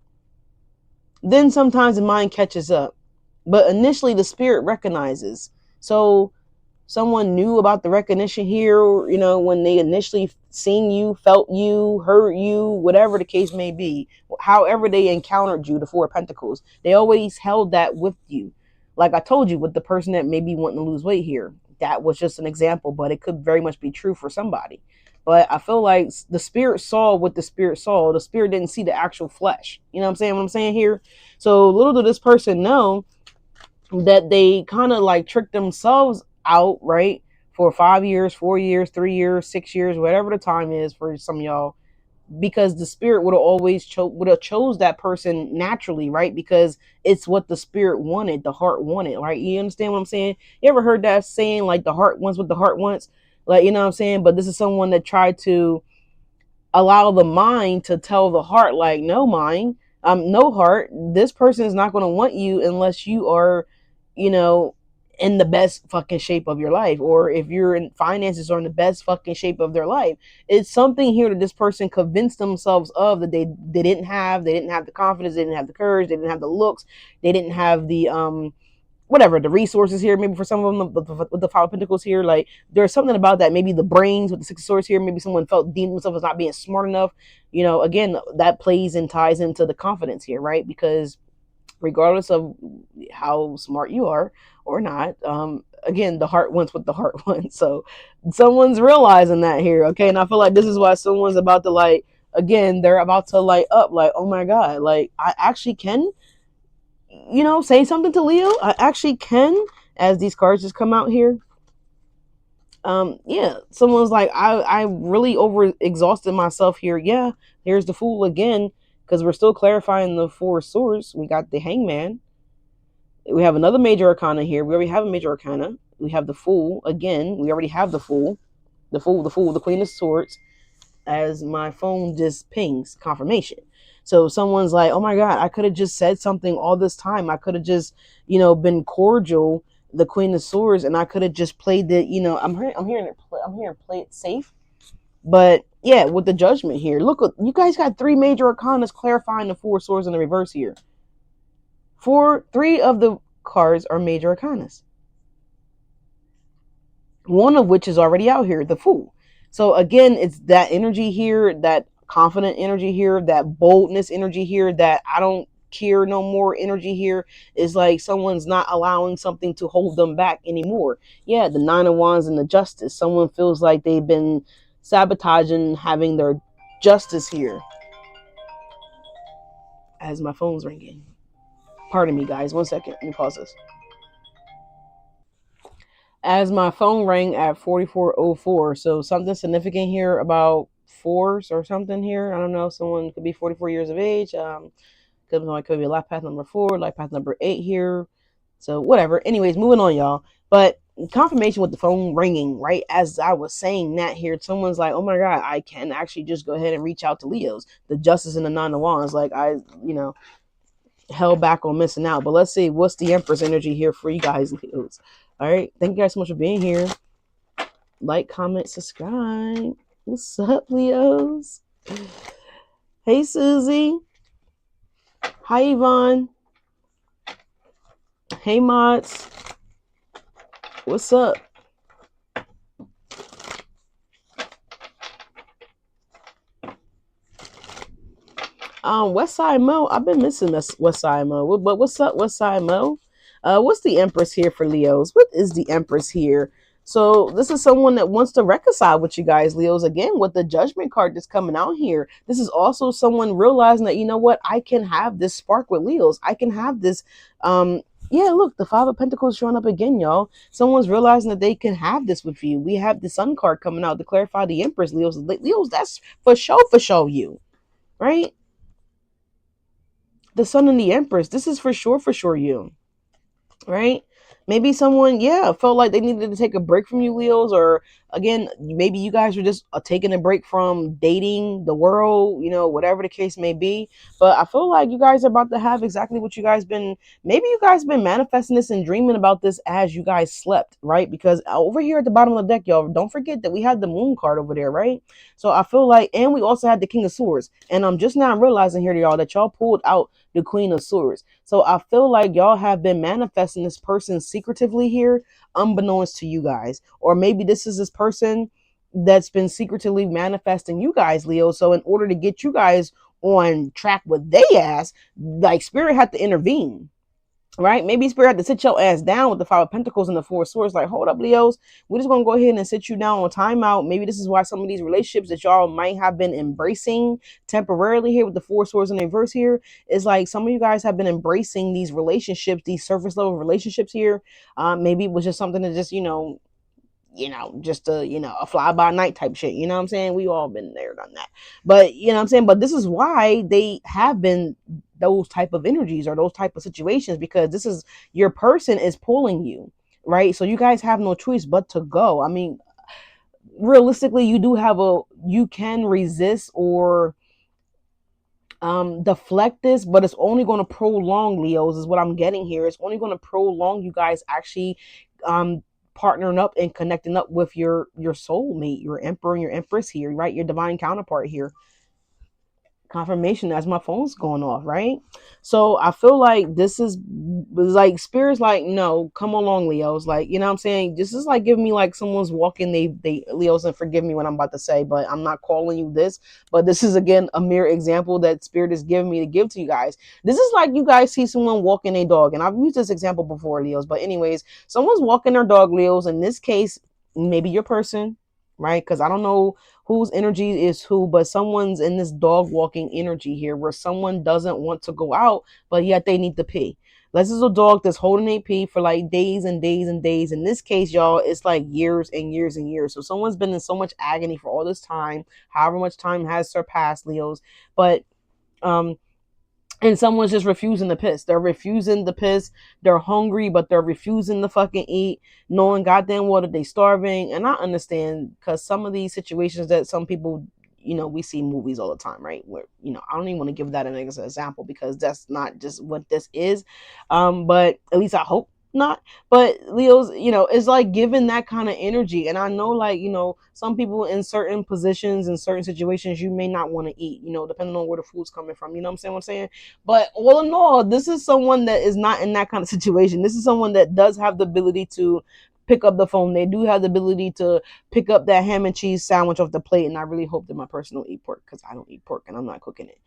Then sometimes the mind catches up. But initially the spirit recognizes. So someone knew about the recognition here, when they initially seen you, felt you, heard you, whatever the case may be, however they encountered you, the Four of Pentacles, they always held that with you. Like I told you with the person that may be wanting to lose weight here, that was just an example, but it could very much be true for somebody. But I feel like the spirit saw what the spirit saw. The spirit didn't see the actual flesh. You know what I'm saying here? So little did this person know that they kind of like tricked themselves out, right? For 5 years, 4 years, 3 years, 6 years, whatever the time is for some of y'all, because the spirit would have always chose that person naturally, right? Because it's what the spirit wanted, the heart wanted, right? You understand what I'm saying? You ever heard that saying, like the heart wants what the heart wants? Like, you know what I'm saying? But this is someone that tried to allow the mind to tell the heart, like, no mind, no heart, this person is not going to want you unless you are, you know, in the best fucking shape of your life, or if you're in finances or in the best fucking shape of their life. It's something here that this person convinced themselves of, that they didn't have the confidence, they didn't have the courage, they didn't have the looks, they didn't have the whatever the resources here, maybe for some of them with the Five of Pentacles here, like there's something about that, maybe the brains with the Six of Swords here, maybe someone deemed themselves as not being smart enough. Again, that plays and ties into the confidence here, right? Because regardless of how smart you are or not, again, the heart wants what the heart wants. So someone's realizing that here, okay? And I feel like this is why someone's about to, like, again, they're about to light up, like, oh my God, like I actually can, say something to Leo. I actually can, as these cards just come out here. Yeah, someone's like, I really over exhausted myself here. Yeah, here's the Fool again, because we're still clarifying the Four of Swords. We got the Hangman. We have another major arcana here. We already have a major arcana. We have the Fool again. We already have the Fool. The Queen of Swords, as my phone just pings confirmation. So someone's like, oh my God, I could have just said something all this time. I could have just, been cordial, the Queen of Swords, and I could have just played the, I'm hearing play it safe. But yeah, with the Judgment here, look, you guys got three major arcanas clarifying the Four Swords in the reverse here. Three of the cards are major arcanas. One of which is already out here, the Fool. So again, it's that energy here, that confident energy here, that boldness energy here, that I don't care no more energy here. Is like someone's not allowing something to hold them back anymore. Yeah, the Nine of Wands and the Justice. Someone feels like they've been sabotaging having their justice here. As my phone's ringing. Pardon me, guys. 1 second. Let me pause this. As my phone rang at 4404. So something significant here about fours or something here. I don't know. Someone could be 44 years of age. Could be life path number 4, life path number 8 here. So whatever. Anyways, moving on, y'all. But confirmation with the phone ringing, right? As I was saying that here, someone's like, oh my God, I can actually just go ahead and reach out to Leos. The Justice and the Nine of Wands. Like held back on missing out. But let's see, what's the Empress energy here for you guys, Leos? All right, thank you guys so much for being here. Like, comment, subscribe. What's up, Leos? Hey, Susie. Hi, Yvonne. Hey, Mods. What's up? West Side Mo. I've been missing this West Side Mo. But what's up, West Side Mo? What's the Empress here for Leos? What is the Empress here? So this is someone that wants to reconcile with you guys, Leos. Again, with the Judgment card that's coming out here. This is also someone realizing that, you know what, I can have this spark with Leos. I can have this. Yeah, look, the Five of Pentacles showing up again, y'all. Someone's realizing that they can have this with you. We have the Sun card coming out to clarify the Empress, Leos. Leos, that's for sure you, right? The Sun and the Empress. This is for sure you, right? Maybe someone, yeah, felt like they needed to take a break from you, Leos, or again, maybe you guys were just taking a break from dating the world, whatever the case may be. But I feel like you guys are about to have exactly what you guys been. Maybe you guys been manifesting this and dreaming about this as you guys slept, right? Because over here at the bottom of the deck, y'all, don't forget that we had the Moon card over there, right? So I feel like, and we also had the King of Swords, and I'm just now realizing here, y'all, that y'all pulled out the Queen of Swords. So I feel like y'all have been manifesting this person secretively here, unbeknownst to you guys. Or maybe this is this person that's been secretively manifesting you guys, Leo. So in order to get you guys on track with they ass, like Spirit had to intervene. Right? Maybe Spirit had to sit your ass down with the Five of Pentacles and the Four of Swords. Like, hold up, Leos. We're just gonna go ahead and sit you down on timeout. Maybe this is why some of these relationships that y'all might have been embracing temporarily here with the Four of Swords in reverse here is like some of you guys have been embracing these relationships, these surface level relationships here. Maybe it was just something to just just a fly by night type shit. You know what I'm saying? We all been there, done that. But you know what I'm saying? But this is why they have been those type of energies or those type of situations, because this is your person is pulling you, right? So you guys have no choice but to go. I mean, realistically, you can resist or deflect this, but it's only going to prolong, Leos, is what I'm getting here. It's only going to prolong you guys actually partnering up and connecting up with your soulmate, your emperor and your empress here, right? Your divine counterpart here. Confirmation as my phone's going off, right? So I feel like this is like Spirit's like, no, come along, Leos. Like, you know what I'm saying? This is like giving me like someone's walking, they Leos, and forgive me what I'm about to say, but I'm not calling you this. But this is again a mere example that Spirit is giving me to give to you guys. This is like you guys see someone walking a dog, and I've used this example before, Leos. But anyways, someone's walking their dog, Leos. In this case, maybe your person, right? Because I don't know whose energy is who, but someone's in this dog walking energy here where someone doesn't want to go out, but yet they need to pee. This is a dog that's holding a pee for like days and days and days. In this case, y'all, it's like years and years and years. So someone's been in so much agony for all this time, however much time has surpassed, Leos. But and someone's just refusing to piss. They're refusing to piss. They're hungry, but they're refusing to fucking eat, knowing goddamn well that they starving. And I understand, because some of these situations that some people, we see movies all the time, right? Where, I don't even want to give that an example because that's not just what this is. But at least I hope not. But Leo's, is like given that kind of energy. And I know, like, some people in certain positions in certain situations, you may not want to eat, depending on where the food's coming from. You know what I'm saying? But all in all, this is someone that is not in that kind of situation. This is someone that does have the ability to pick up the phone. They do have the ability to pick up that ham and cheese sandwich off the plate. And I really hope that my person don't eat pork, because I don't eat pork and I'm not cooking it.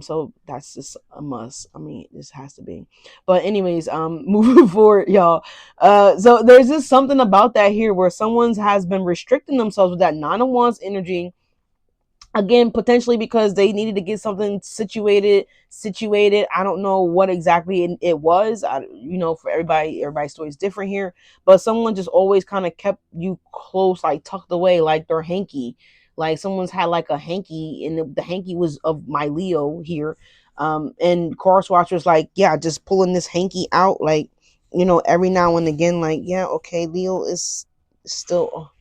So that's just a must. I mean, this has to be. But anyways, moving forward, y'all. So there's just something about that here where someone has been restricting themselves with that Nine of Wands energy, again, potentially because they needed to get something situated. I don't know what exactly it was. For everybody's story is different here, but someone just always kind of kept you close, like tucked away, like their hanky, like someone's had like a hanky, and the hanky was of my Leo here. And Cross Watcher's like, yeah, just pulling this hanky out, like, every now and again, like, yeah, okay, Leo is still,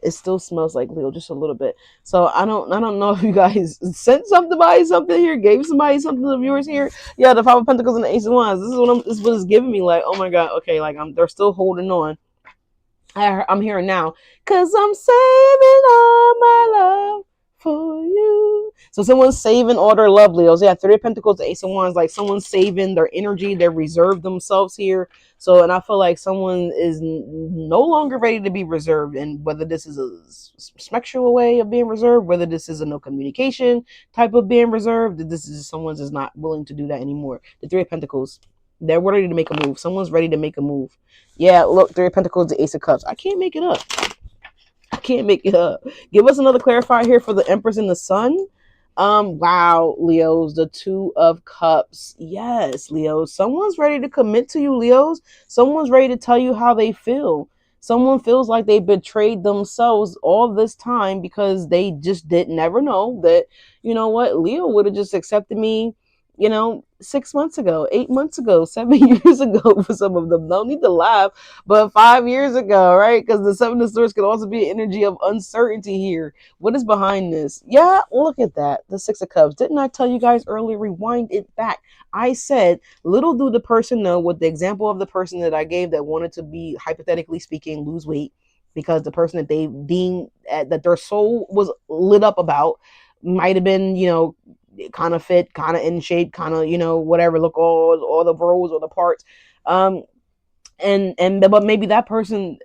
it still smells like Leo just a little bit. So I don't know if you guys sent somebody something here, gave somebody something to the viewers here. Yeah, the Five of Pentacles and the Ace of Wands. This is what it's giving me. Like, oh my God, okay, like they're still holding on. I'm hearing now, cause I'm saving all my love for you. So someone's saving all their love, Leos. Yeah, Three of Pentacles, the Ace of Wands, like someone's saving their energy. They're reserved themselves here. So, and I feel like someone is no longer ready to be reserved. And whether this is a sexual way of being reserved, whether this is a no communication type of being reserved, that this is someone's is not willing to do that anymore. The Three of Pentacles, they're ready to make a move. Someone's ready to make a move. Yeah, look, Three of Pentacles, the Ace of Cups. I can't make it up. I can't make it up. Give us another clarifier here for the Empress and the Sun. Wow, Leos, the Two of Cups. Yes, Leos. Someone's ready to commit to you, Leos. Someone's ready to tell you how they feel. Someone feels like they betrayed themselves all this time because they just did never know that, you know what, Leo would have just accepted me, 6 months ago, 8 months ago, 7 years ago for some of them. No need to laugh, but 5 years ago, right? Because the Seven of Swords could also be an energy of uncertainty here. What is behind this? Yeah, look at that. The Six of Cups. Didn't I tell you guys earlier? Rewind it back. I said, little do the person know, with the example of the person that I gave that wanted to be, hypothetically speaking, lose weight because the person that they deemed that their soul was lit up about might have been, kind of fit, kind of in shape, kind of, whatever, look all the rows or the parts. Um, but maybe that person,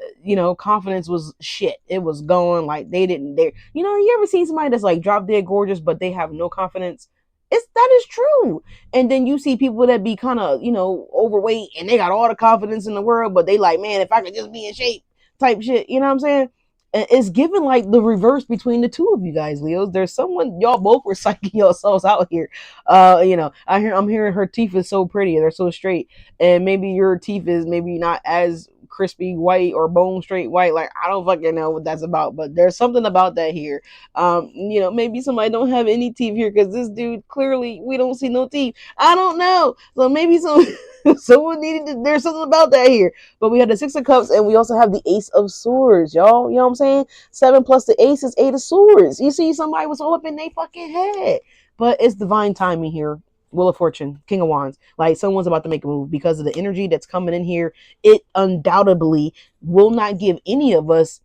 confidence was shit. It was gone. Like you ever seen somebody that's like drop dead gorgeous but they have no confidence? That is true. And then you see people that be kind of, overweight and they got all the confidence in the world, but they like, man, if I could just be in shape type shit, you know what I'm saying? It's given like the reverse between the two of you guys, Leos. There's someone, y'all both were psyching yourselves out here. I'm hearing her teeth is so pretty, they're so straight, and maybe your teeth is maybe not as crispy white or bone straight white. Like, I don't fucking know what that's about, but there's something about that here. Maybe somebody don't have any teeth here because this dude, clearly we don't see no teeth. I don't know. So maybe someone needed to, there's something about that here. But we had the Six of Cups and we also have the Ace of Swords, y'all. You know what I'm saying? 7 plus the Ace is 8 of Swords. You see, somebody was all up in their fucking head. But it's divine timing here. Wheel of Fortune, King of Wands. Like, someone's about to make a move because of the energy that's coming in here. It undoubtedly will not give any of us,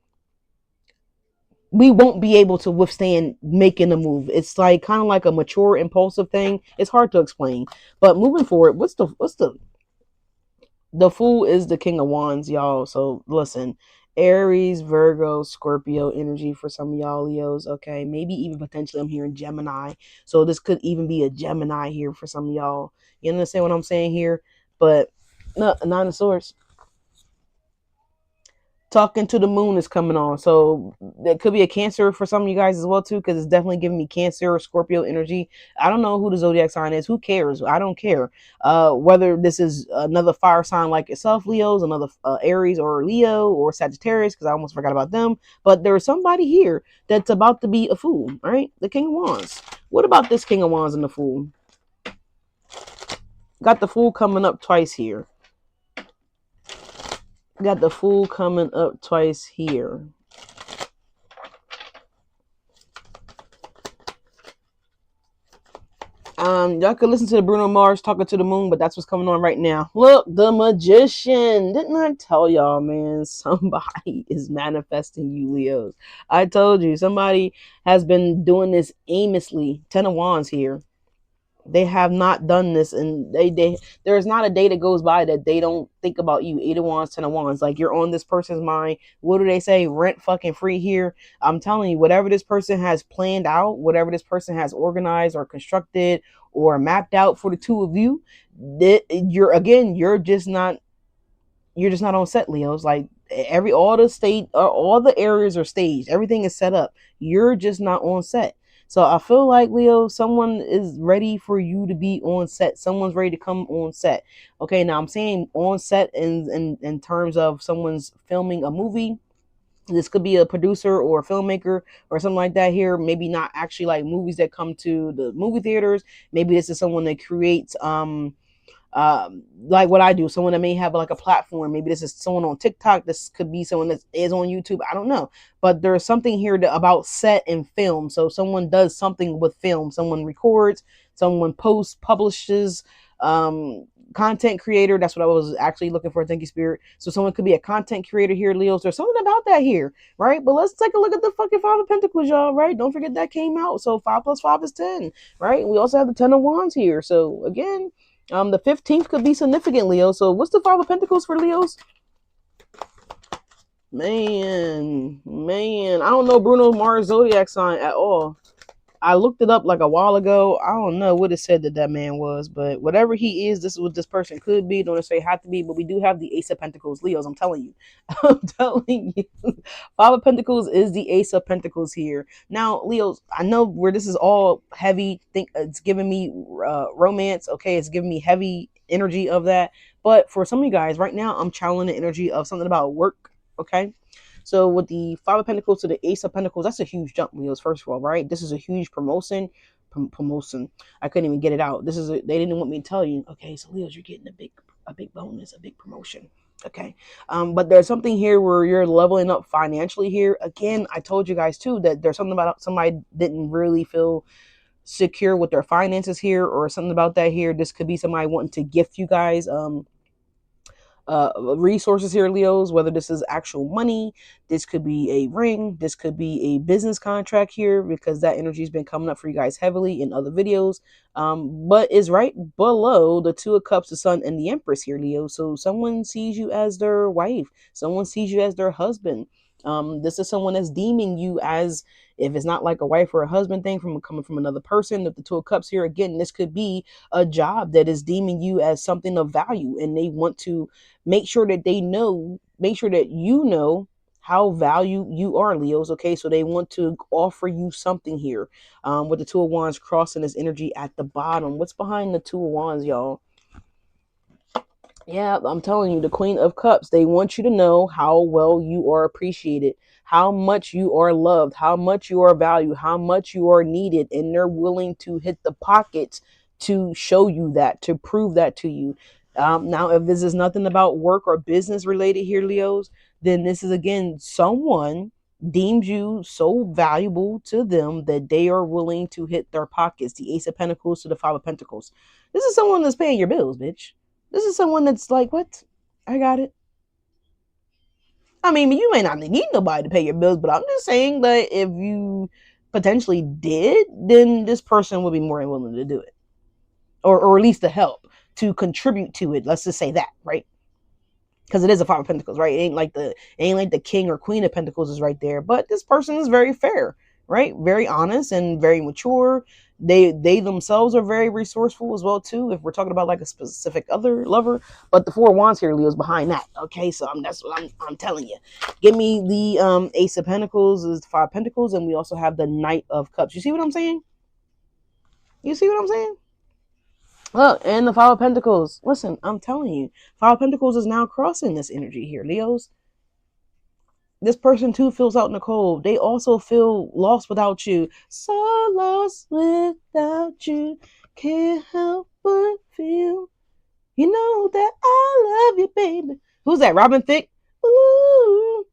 we won't be able to withstand making a move. It's like kind of like a mature, impulsive thing. It's hard to explain. But moving forward, the Fool is the King of Wands, y'all. So listen, Aries, Virgo, Scorpio energy for some of y'all Leos. Okay, maybe even potentially I'm hearing Gemini. So this could even be a Gemini here for some of y'all. You understand what I'm saying here? But no, Nine of Swords. Talking to the Moon is coming on. So that could be a Cancer for some of you guys as well too, because it's definitely giving me Cancer or Scorpio energy. I don't know who the zodiac sign is. Who cares? I don't care. Whether this is another fire sign like yourself, Leos, another Aries or Leo or Sagittarius, because I almost forgot about them. But there's somebody here that's about to be a fool, right? The King of Wands. What about this King of Wands and the Fool? Got the Fool coming up twice here. Got the Fool coming up twice here. Y'all could listen to the Bruno Mars Talking to the Moon, but that's what's coming on right now. Look, the Magician. Didn't I tell y'all, man? Somebody is manifesting you, Leos. I told you, somebody has been doing this aimlessly. Ten of Wands here. They have not done this, and they there's not a day that goes by that they don't think about you. 8 of Wands, 10 of Wands, like you're on this person's mind. What do they say? Rent fucking free here. I'm telling you, whatever this person has planned out, whatever this person has organized or constructed or mapped out for the two of you, you're just not on set, Leos. Like all the areas are staged, everything is set up, you're just not on set. So I feel like, Leo, someone is ready for you to be on set. Someone's ready to come on set. Okay, now I'm saying on set in terms of someone's filming a movie. This could be a producer or a filmmaker or something like that here. Maybe not actually like movies that come to the movie theaters. Maybe this is someone that creates like what I do, someone that may have like a platform. Maybe this is someone on TikTok. This could be someone that is on YouTube. I don't know, but there's something here about set and film. So someone does something with film. Someone records, someone posts, publishes, content creator. That's what I was actually looking for. Thank you, Spirit. So someone could be a content creator here, Leos. There's something about that here, right? But let's take a look at the fucking Five of Pentacles, y'all, right? Don't forget that came out. So 5 plus 5 is 10, right? We also have the 10 of Wands here. So again, the 15th could be significant, Leo. So what's the Five of Pentacles for Leos? Man, I don't know Bruno Mars zodiac sign at all. I looked it up like a while ago. I don't know what it said that man was, but whatever he is, this is what this person could be. Don't say have to be, but we do have the Ace of Pentacles, Leos. I'm telling you, I'm telling you, Five of Pentacles is the Ace of Pentacles here. Now, Leos, I know where this is all heavy. Think it's giving me romance. Okay, it's giving me heavy energy of that. But for some of you guys, right now, I'm channeling the energy of something about work. Okay. So with the Five of Pentacles to the Ace of Pentacles, that's a huge jump, Leos. First of all, right? This is a huge promotion. Promotion. I couldn't even get it out. They didn't want me to tell you. Okay, so Leos, you're getting a big bonus, a big promotion. Okay. But there's something here where you're leveling up financially here. Again, I told you guys too that there's something about somebody didn't really feel secure with their finances here, or something about that here. This could be somebody wanting to gift you guys resources here, Leos, whether this is actual money, this could be a ring, this could be a business contract here, because that energy has been coming up for you guys heavily in other videos. But is right below the Two of Cups, the Sun, and the Empress here, Leo. So someone sees you as their wife, someone sees you as their husband. This is someone that's deeming you as, if it's not like a wife or a husband thing from coming from another person, with the Two of Cups here, again, this could be a job that is deeming you as something of value, and they want to make sure that make sure that you know how valued you are, Leos. Okay, so they want to offer you something here. With the Two of Wands crossing this energy at the bottom. What's behind the Two of Wands, y'all? Yeah, I'm telling you, the Queen of Cups, they want you to know how well you are appreciated, how much you are loved, how much you are valued, how much you are needed, and they're willing to hit the pockets to show you that, to prove that to you. Now, if this is nothing about work or business related here, Leos, then this is again someone deems you so valuable to them that they are willing to hit their pockets. The Ace of Pentacles to the Five of Pentacles. This is someone that's paying your bills, bitch. This is someone that's like, what? I got it. I mean, you may not need nobody to pay your bills, but I'm just saying that if you potentially did, then this person would be more than willing to do it. Or at least to help, to contribute to it. Let's just say that, right? Because it is a Five of Pentacles, right? It ain't like the King or Queen of Pentacles is right there. But this person is very fair, right? Very honest and very mature. They themselves are very resourceful as well too. If we're talking about like a specific other lover, but the Four of Wands here, Leo's behind that. Okay, so that's what I'm telling you. Give me the Ace of Pentacles is Five of Pentacles, and we also have the Knight of Cups. You see what I'm saying? You see what I'm saying? Look, and the Five of Pentacles. Listen, I'm telling you, Five of Pentacles is now crossing this energy here, Leos. This person too feels out in the cold. They also feel lost without you. So lost without you. Can't help but feel. You know that I love you, baby. Who's that? Robin Thicke? Ooh.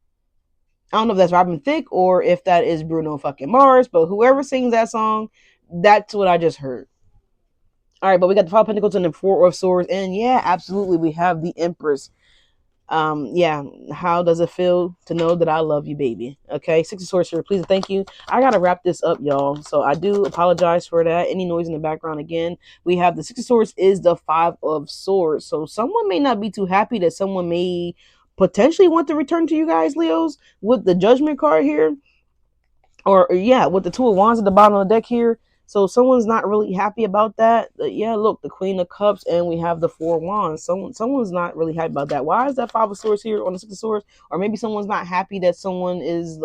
I don't know if that's Robin Thicke or if that is Bruno fucking Mars, but whoever sings that song, that's what I just heard. All right, but we got the Five of Pentacles and the Four of Swords, and yeah, absolutely, we have the Empress. Yeah, how does it feel to know that I love you, baby? Okay, Six of Swords here, please and thank you. I gotta wrap this up, y'all, so I do apologize for that. Any noise in the background. Again, we have the Six of Swords is the Five of Swords, so someone may not be too happy that someone may potentially want to return to you guys, Leos, with the Judgment card here. Or yeah, with the Two of Wands at the bottom of the deck here. So someone's not really happy about that. Yeah, look, the Queen of Cups, and we have the Four of Wands. Someone's not really happy about that. Why is that Five of Swords here on the Six of Swords? Or maybe someone's not happy that someone is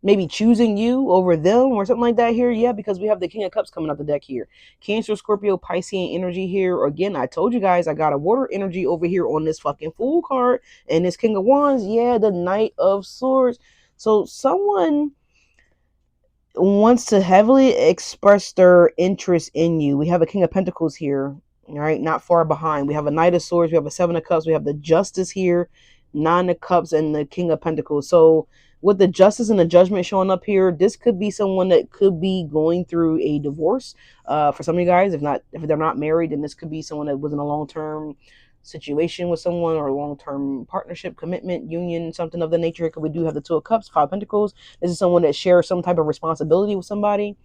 maybe choosing you over them or something like that here. Yeah, because we have the King of Cups coming out the deck here. Cancer, Scorpio, Piscean energy here. Again, I told you guys I got a water energy over here on this fucking Fool card. And this King of Wands, yeah, the Knight of Swords. So someone wants to heavily express their interest in you. We have a King of Pentacles here, all right, not far behind. We have a Knight of Swords, we have a Seven of Cups, we have the Justice here, Nine of Cups, and the King of Pentacles. So with the justice and the judgment showing up here, this could be someone that could be going through a divorce. For some of you guys, if they're not married, then this could be someone that was in a long-term situation with someone, or a long-term partnership, commitment, union, something of the nature. Because we do have the Two of Cups, Five of Pentacles. This is someone that shares some type of responsibility with somebody.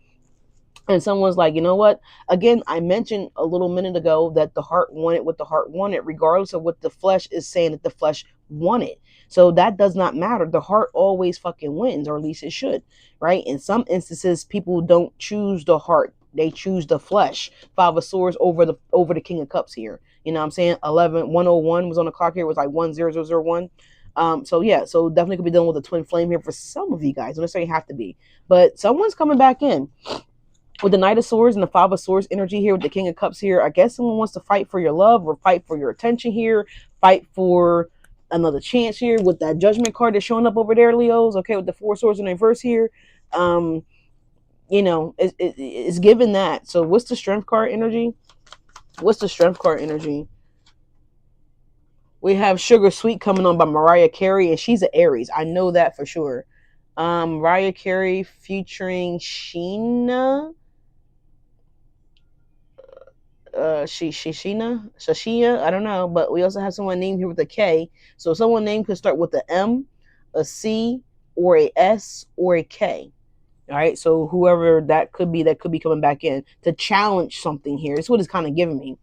And someone's like, you know what? Again, I mentioned a little minute ago that the heart wanted what the heart wanted, regardless of what the flesh is saying that the flesh wanted. So that does not matter. The heart always fucking wins, or at least it should, right? In some instances, people don't choose the heart; they choose the flesh. Five of Swords over the King of Cups here. You know what I'm saying? 101 was on the clock here. It was like 10001. So yeah, so definitely could be dealing with a twin flame here for some of you guys. Don't necessarily have to be, but someone's coming back in with the Knight of Swords and the Five of Swords energy here with the King of Cups here. I guess someone wants to fight for your love, or fight for your attention here, fight for another chance here with that Judgment card that's showing up over there, Leos. Okay, with the Four Swords in reverse here. You know, it's given that. So what's the Strength card energy? What's the Strength card energy? We have Sugar Sweet coming on by Mariah Carey, and she's an Aries. I know that for sure. Mariah Carey featuring Sheena. Shashia, I don't know, but we also have someone named here with a K. So someone named could start with a M, a C, or a S, or a K. All right, so whoever that could be coming back in to challenge something here. It's what it's kind of giving me,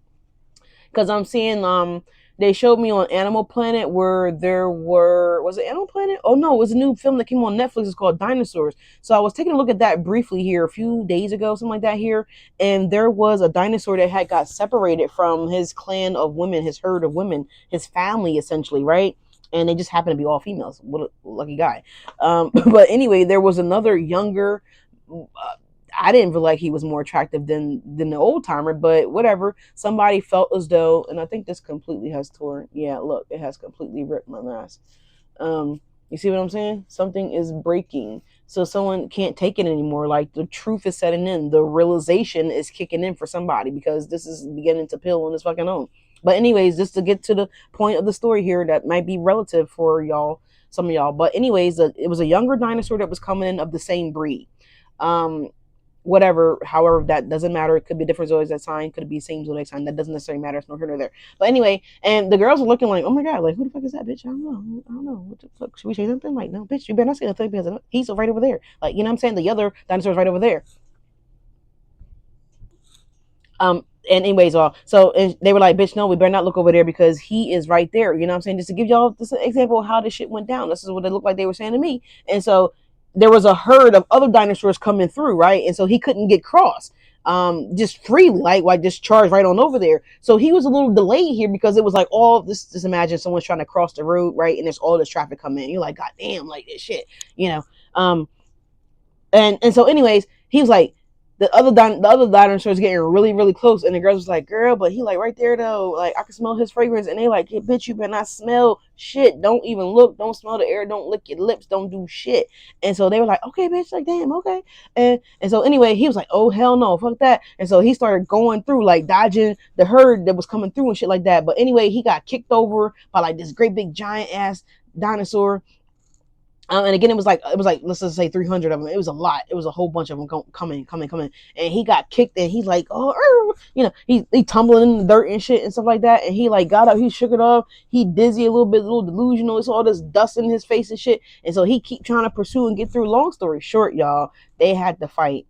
because I'm seeing they showed me on Animal Planet where there was it Animal Planet? Oh no, it was a new film that came on Netflix. It's called Dinosaurs. So I was taking a look at that briefly here a few days ago, something like that here, and there was a dinosaur that had got separated from his clan of women, his herd of women, his family essentially, right? And they just happened to be all females. What a lucky guy. But anyway, there was another younger. I didn't feel like he was more attractive than the old timer, but whatever. Somebody felt as though, and I think this completely has torn. Yeah, look, it has completely ripped my mask. You see what I'm saying? Something is breaking, so someone can't take it anymore. Like the truth is setting in, the realization is kicking in for somebody, because this is beginning to peel on its fucking own. But anyways, just to get to the point of the story here, that might be relative for y'all, some of y'all. But anyways, it was a younger dinosaur that was coming in of the same breed. Um, Whatever, however, that doesn't matter. It could be a different zodiac sign, could be same zodiac sign, that doesn't necessarily matter. It's no here nor there. But anyway, and the girls are looking like, oh my god, like who the fuck is that bitch? I don't know what the fuck, should we say something? Like, no bitch, you better not say nothing, because he's right over there, like, you know what I'm saying, the other dinosaur's right over there. And anyways, so and they were like, bitch, no, we better not look over there, because he is right there. You know what I'm saying? Just to give y'all this example of how this shit went down. This is what it looked like they were saying to me. And so there was a herd of other dinosaurs coming through, right? And so he couldn't get cross just freely, like just charge right on over there. So he was a little delayed here, because it was like all this, just imagine someone's trying to cross the road, right? And there's all this traffic coming in. You're like, god damn, like this shit, you know. And so anyways, he was like, the other dinosaurs getting really really close, and the girls was like, girl, but he like right there though, like I can smell his fragrance. And they like, hey, bitch, you better not smell shit, don't even look, don't smell the air, don't lick your lips, don't do shit. And so they were like, okay bitch, like damn, okay. And so anyway, he was like, oh hell no, fuck that. And so he started going through, like dodging the herd that was coming through and shit like that. But anyway, he got kicked over by like this great big giant ass dinosaur. And again, it was like let's just say 300 of them. It was a lot. It was a whole bunch of them coming. And he got kicked, and he's like, oh, you know, he tumbling in the dirt and shit and stuff like that. And he like got up, he shook it off. He dizzy a little bit, a little delusional. It's all this dust in his face and shit. And so he keep trying to pursue and get through. Long story short, y'all, they had to fight.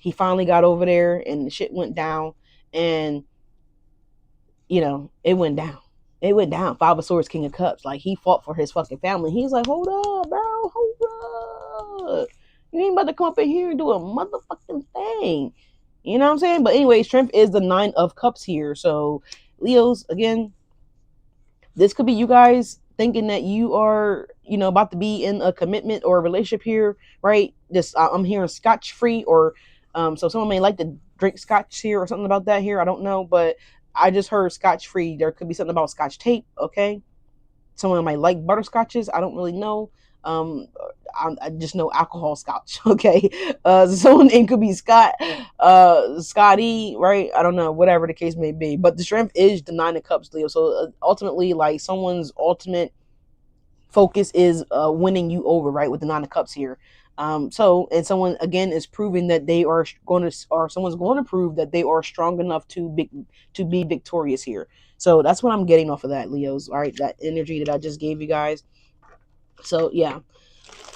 He finally got over there, and the shit went down, and you know, it went down. It went down. Five of Swords, King of Cups. Like, he fought for his fucking family. He's like, hold up, bro. Hold up. You ain't about to come up in here and do a motherfucking thing. You know what I'm saying? But anyway, strength is the Nine of Cups here. So, Leos, again, this could be you guys thinking that you are, you know, about to be in a commitment or a relationship here, right? This I'm hearing scotch free, or so someone may like to drink scotch here or something about that here. I don't know, but I just heard scotch free. There could be something about scotch tape. Okay, someone might like butterscotches. I don't really know. I just know alcohol scotch. Okay, so someone name could be Scott, Scotty, right? I don't know, whatever the case may be. But the strength is the Nine of Cups, Leo. So ultimately, like someone's ultimate focus is winning you over, right? With the Nine of Cups here. So, and someone again is proving that they are going to, or someone's going to prove that they are strong enough to be victorious here. So that's what I'm getting off of that, Leos. All right, that energy that I just gave you guys. So yeah,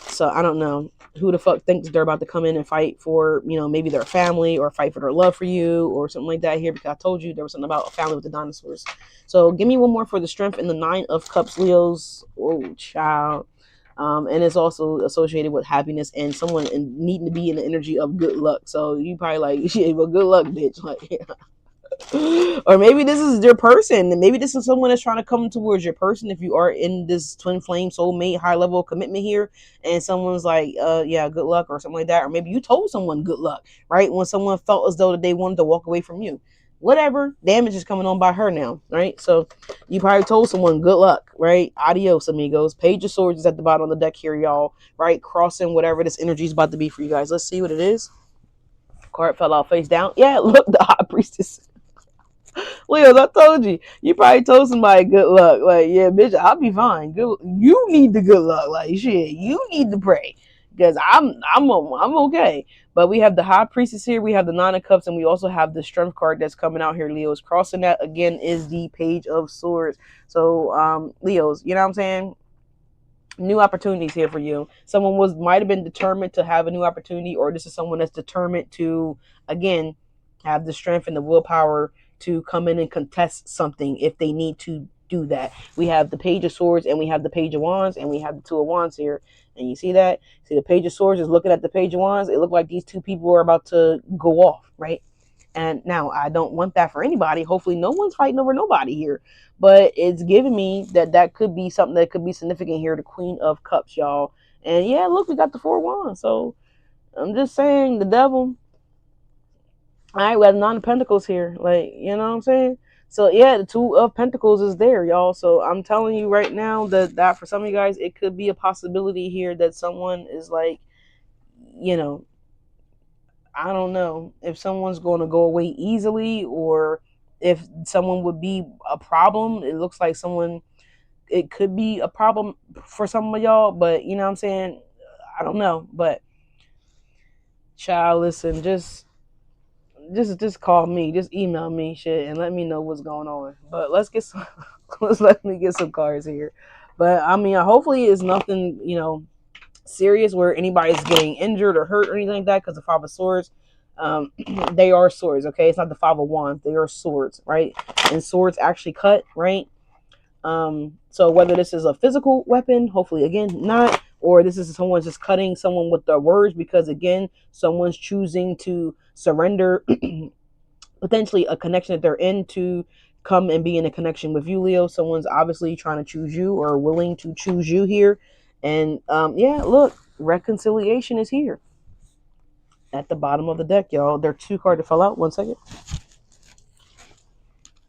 so I don't know who the fuck thinks they're about to come in and fight for, maybe their family or fight for their love for you or something like that here, because I told you there was something about a family with the dinosaurs. So give me one more for the strength in the Nine of Cups, Leos. Oh, child. And it's also associated with happiness and someone needing to be in the energy of good luck. So you probably like, shit, well, good luck, bitch. Like, or maybe this is your person, and maybe this is someone that's trying to come towards your person if you are in this twin flame soulmate high level commitment here, and someone's like, yeah, good luck or something like that. Or maybe you told someone good luck, right, when someone felt as though that they wanted to walk away from you. Whatever damage is coming on by her now, right? So you probably told someone good luck, right? Adios, amigos. Page of Swords is at the bottom of the deck here, y'all, right? Crossing whatever this energy is about to be for you guys. Let's see what it is. Card fell out face down. Yeah, look, the High Priestess. Leos, I told you. You probably told somebody good luck. Like, yeah, bitch, I'll be fine. Good, you need the good luck. Like, shit, you need to pray because I'm okay. But we have the High Priestess here. We have the Nine of Cups, and we also have the Strength card that's coming out here. Leos, crossing that again is the Page of Swords. So, Leos, you know what I'm saying? New opportunities here for you. Someone might have been determined to have a new opportunity, or this is someone that's determined to again have the strength and the willpower to come in and contest something if they need to do that. We have the Page of Swords and we have the Page of Wands and we have the Two of Wands here. And you see that? See, the Page of Swords is looking at the Page of Wands. It looked like these two people are about to go off, right? And now I don't want that for anybody. Hopefully no one's fighting over nobody here. But it's giving me that could be something that could be significant here. The Queen of Cups, y'all. And yeah, look, we got the Four of Wands. So I'm just saying the devil. All right, we have Nine of Pentacles here. Like, you know what I'm saying? So yeah, the Two of Pentacles is there, y'all. So I'm telling you right now that for some of you guys, it could be a possibility here that someone is like, you know, I don't know if someone's going to go away easily or if someone would be a problem. It looks like someone, it could be a problem for some of y'all, but you know what I'm saying? I don't know. But child, listen, just call me, just email me shit and let me know what's going on. But let's get some let's let me get some cards here. But I mean, hopefully it's nothing, serious where anybody's getting injured or hurt or anything like that, because the Five of Swords, they are swords, okay? It's not the Five of Wands. They are swords, right? And swords actually cut, right? So whether this is a physical weapon, hopefully again not, or this is someone just cutting someone with their words because again, someone's choosing to surrender potentially a connection that they're in to come and be in a connection with you, Leo. Someone's obviously trying to choose you or willing to choose you here. And yeah, look, reconciliation is here at the bottom of the deck, y'all. There are two cards that fell out. One second.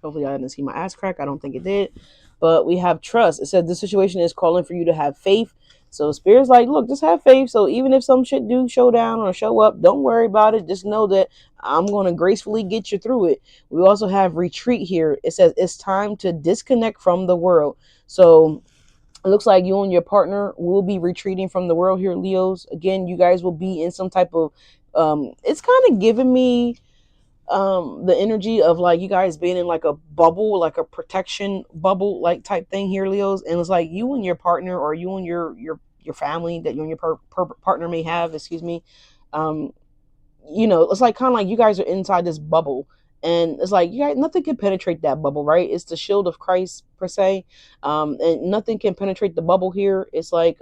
Hopefully I didn't see my ass crack. I don't think it did. But we have trust. It said this situation is calling for you to have faith. So Spirit's like, look, just have faith. So even if some shit do show down or show up, don't worry about it. Just know that I'm going to gracefully get you through it. We also have retreat here. It says it's time to disconnect from the world. So it looks like you and your partner will be retreating from the world here, Leos. Again, you guys will be in some type of, it's kind of giving me the energy of like you guys being in like a bubble, like a protection bubble like type thing here, Leos. And it's like you and your partner or you and your family that you and your partner may have, excuse me, um it's like kind of like you guys are inside this bubble, and it's like you guys, nothing can penetrate that bubble, right? It's the shield of Christ per se, and nothing can penetrate the bubble here. It's like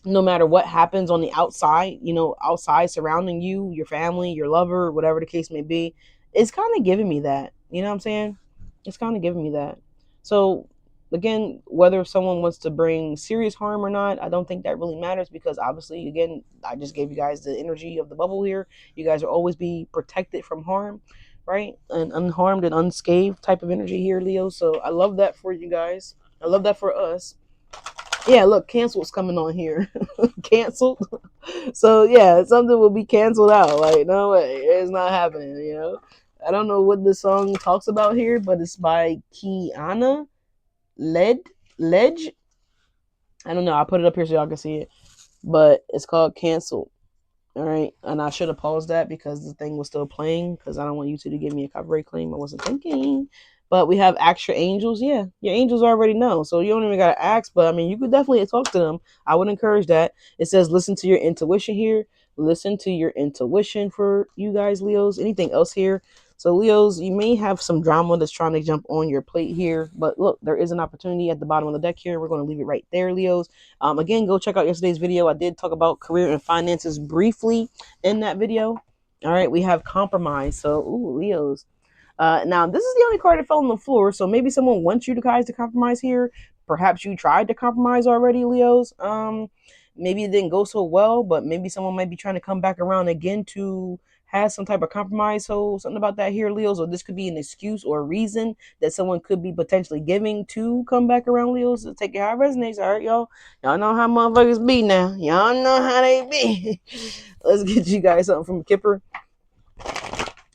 no matter what happens on the outside, outside surrounding you, your family, your lover, whatever the case may be, it's kind of giving me that. You know what I'm saying? It's kind of giving me that. So, again, whether someone wants to bring serious harm or not, I don't think that really matters because obviously, again, I just gave you guys the energy of the bubble here. You guys will always be protected from harm, right? An unharmed and unscathed type of energy here, Leo. So, I love that for you guys. I love that for us. Yeah, look, cancel's coming on here. Canceled. So yeah, something will be canceled out. Like, no way, it's not happening. I don't know what this song talks about here, but it's by Kiana Ledge. I don't know. I'll put it up here so y'all can see it. But it's called Cancel. All right. And I should have paused that because the thing was still playing because I don't want YouTube to give me a copyright claim. I wasn't thinking. But we have Ask Your Angels. Yeah, your angels already know. So you don't even got to ask. But I mean, you could definitely talk to them. I would encourage that. It says listen to your intuition here. Listen to your intuition for you guys, Leos. Anything else here? So, Leos, you may have some drama that's trying to jump on your plate here. But look, there is an opportunity at the bottom of the deck here. We're going to leave it right there, Leos. Again, go check out yesterday's video. I did talk about career and finances briefly in that video. All right, we have compromise. So, ooh, Leos. Now, this is the only card that fell on the floor. So maybe someone wants you guys to compromise here. Perhaps you tried to compromise already, Leos. Maybe it didn't go so well, but maybe someone might be trying to come back around again to have some type of compromise. So something about that here, Leos, or this could be an excuse or a reason that someone could be potentially giving to come back around, Leos. So take it how it resonates. All right, y'all. Y'all know how motherfuckers be now. Y'all know how they be. Let's get you guys something from Kipper.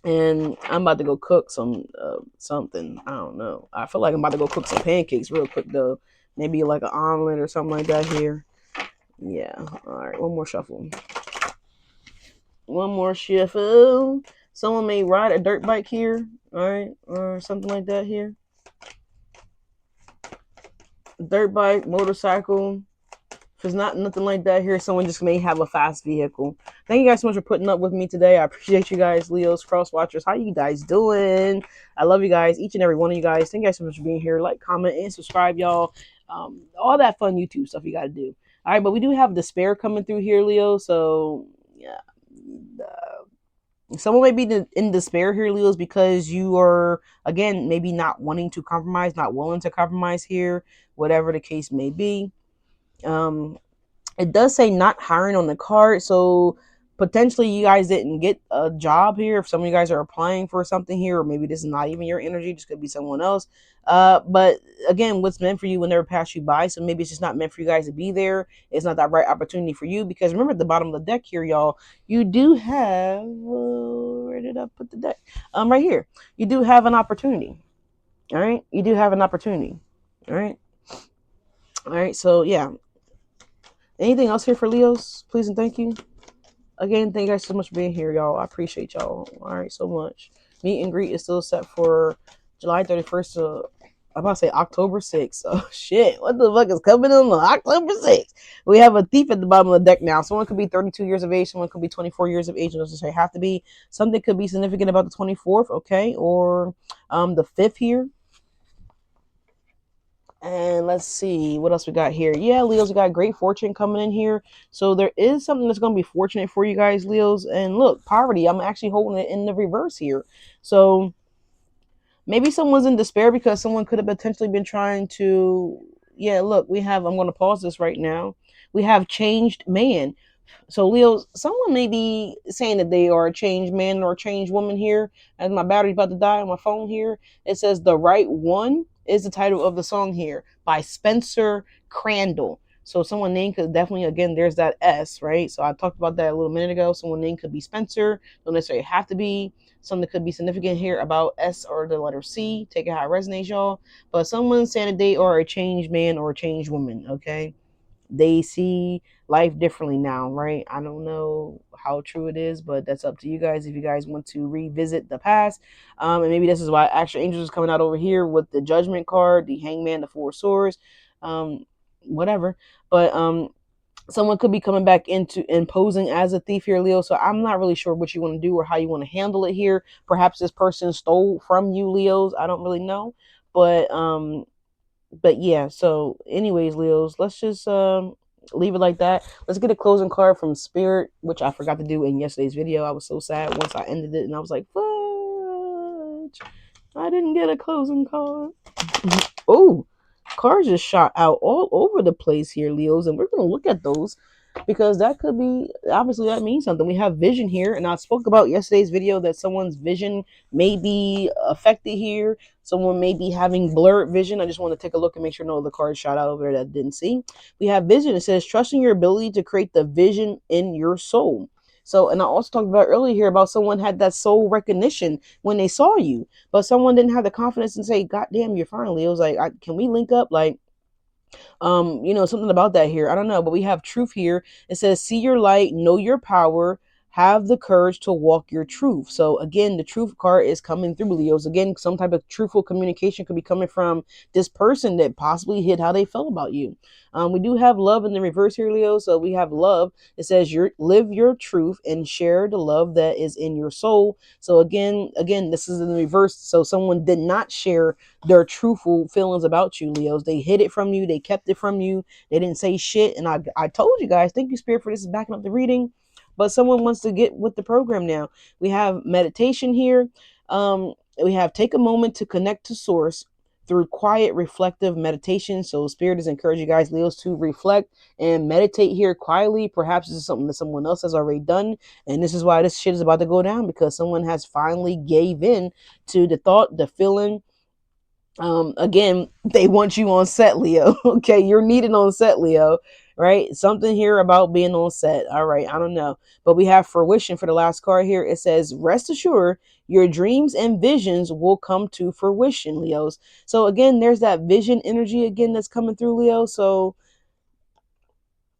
And I'm about to go cook some something. I don't know. I feel like I'm about to go cook some pancakes real quick though. Maybe like an omelet or something like that here. Yeah. All right. One more shuffle. One more shuffle. Someone may ride a dirt bike here. All right, or something like that here. Dirt bike, motorcycle. If it's not nothing like that here, someone just may have a fast vehicle. Thank you guys so much for putting up with me today. I appreciate you guys, Leos, cross watchers. How you guys doing? I love you guys, each and every one of you guys. Thank you guys so much for being here. Like, comment, and subscribe, y'all. All that fun YouTube stuff you got to do. All right, but we do have despair coming through here, Leo. So yeah, someone may be in despair here, Leos, because you are again maybe not wanting to compromise, not willing to compromise here, whatever the case may be. It does say not hiring on the card, so potentially you guys didn't get a job here. If some of you guys are applying for something here, or maybe this is not even your energy, this could be someone else. But again, what's meant for you will never pass you by. So maybe it's just not meant for you guys to be there. It's not that right opportunity for you because remember at the bottom of the deck here, y'all, you do have where did I put the deck? Right here. You do have an opportunity. All right, you do have an opportunity. All right. All right. So yeah, anything else here for Leos? Please and thank you. Again, thank you guys so much for being here, y'all. I appreciate y'all. All right, so much. Meet and greet is still set for July 31st to, I'm about to say October 6th. Oh, shit. What the fuck is coming on October 6th? We have a thief at the bottom of the deck now. Someone could be 32 years of age. Someone could be 24 years of age. It doesn't say have to be. Something could be significant about the 24th, okay? Or the 5th here. And let's see what else we got here. Yeah, Leos, we got great fortune coming in here. So there is something that's going to be fortunate for you guys, Leos. And look, poverty, I'm actually holding it in the reverse here. So maybe someone's in despair because someone could have potentially been trying to. Yeah, look, I'm going to pause this right now. We have changed man. So, Leo, someone may be saying that they are a changed man or a changed woman here. As my battery's about to die on my phone here, it says The Right One is the title of the song here by Spencer Crandall. So, someone named could definitely, again, there's that S, right? So, I talked about that a little minute ago. Someone named could be Spencer. Don't necessarily have to be. Something could be significant here about S or the letter C. Take it how it resonates, y'all. But someone's saying that they are a changed man or a changed woman, okay? They see life differently now, right? I don't know how true it is, but that's up to you guys if you guys want to revisit the past. And maybe this is why Actual Angels is coming out over here with the Judgment card, the Hangman, the Four Swords, whatever. But someone could be coming back into imposing as a thief here, Leo. So I'm not really sure what you want to do or how you want to handle it here. Perhaps this person stole from you, Leos. I don't really know, but yeah, so anyways, Leos, let's just leave it like that. Let's get a closing card from Spirit, which I forgot to do in yesterday's video. I was so sad once I ended it and I was like, fudge, I didn't get a closing card. Oh, cards just shot out all over the place here, Leos, and we're gonna look at those because that could be, obviously that means something. We have vision here, and I spoke about yesterday's video that someone's vision may be affected here. Someone may be having blurred vision. I just want to take a look and make sure no other cards shot out over there that didn't see. We have vision. It says trusting your ability to create the vision in your soul. So, and I also talked about earlier here about someone had that soul recognition when they saw you, but someone didn't have the confidence and say, God damn, you're fine, Leo. It was like, can we link up? Like, Something about that here. I don't know, but we have truth here. It says, see your light, know your power, have the courage to walk your truth. So again, the truth card is coming through, Leos. Again, some type of truthful communication could be coming from this person that possibly hid how they felt about you. We do have love in the reverse here, Leo. So we have love. It says live your truth and share the love that is in your soul. So again, this is in the reverse. So someone did not share their truthful feelings about you, Leos. They hid it from you. They kept it from you. They didn't say shit. And I told you guys, thank you, Spirit, for this is backing up the reading. But someone wants to get with the program now. We have meditation here. We have take a moment to connect to source through quiet, reflective meditation. So Spirit is encouraging you guys, Leos, to reflect and meditate here quietly. Perhaps this is something that someone else has already done. And this is why this shit is about to go down, because someone has finally gave in to the thought, the feeling. Again, they want you on set, Leo. Okay, you're needed on set, Leo. Right? Something here about being on set. All right, I don't know. But we have fruition for the last card here. It says, rest assured, your dreams and visions will come to fruition, Leos. So again, there's that vision energy again that's coming through, Leo. So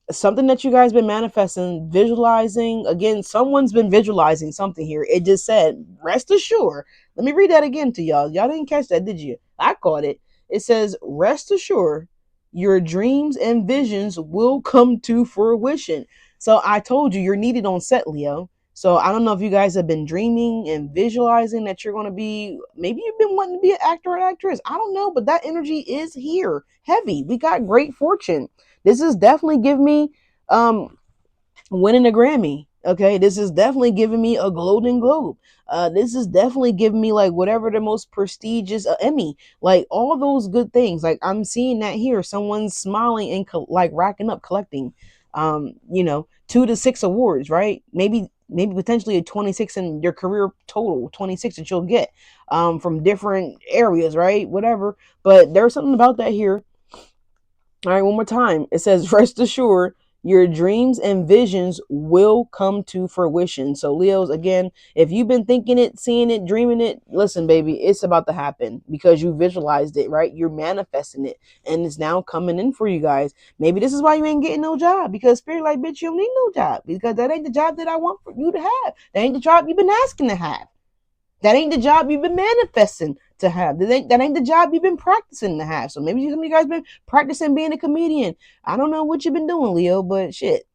something that you guys been manifesting, visualizing. Again, someone's been visualizing something here. It just said, rest assured. Let me read that again to y'all. Y'all didn't catch that, did you? I caught it. It says, rest assured, your dreams and visions will come to fruition. So I told you, you're needed on set, Leo. So I don't know if you guys have been dreaming and visualizing that you're going to be, maybe you've been wanting to be an actor or actress. I don't know, but that energy is here. Heavy. We got great fortune. This is definitely giving me um winning a Grammy. Okay, this is definitely giving me a Golden Globe. This is definitely giving me like whatever the most prestigious Emmy, like all those good things. Like I'm seeing that here. Someone's smiling and like racking up, collecting, 2 to 6 awards, right? Maybe potentially a 26 in your career total, 26 that you'll get from different areas, right? Whatever. But there's something about that here. All right, one more time. It says, rest assured, your dreams and visions will come to fruition. So, Leos, again, if you've been thinking it, seeing it, dreaming it, listen, baby, it's about to happen because you visualized it, right? You're manifesting it and it's now coming in for you guys. Maybe this is why you ain't getting no job, because Spirit, like, bitch, you don't need no job, because that ain't the job that I want for you to have. That ain't the job you've been asking to have. That ain't the job you've been manifesting to have. That ain't the job you've been practicing to have. So maybe some of you guys been practicing being a comedian. I don't know what you've been doing, Leo, but shit.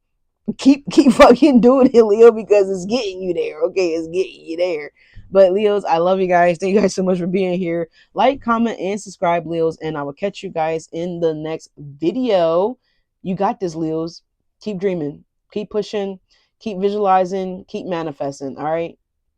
Keep fucking doing it, Leo, because it's getting you there. Okay, it's getting you there. But Leos, I love you guys. Thank you guys so much for being here. Like, comment, and subscribe, Leos, and I will catch you guys in the next video. You got this, Leos. Keep dreaming. Keep pushing. Keep visualizing. Keep manifesting. All right.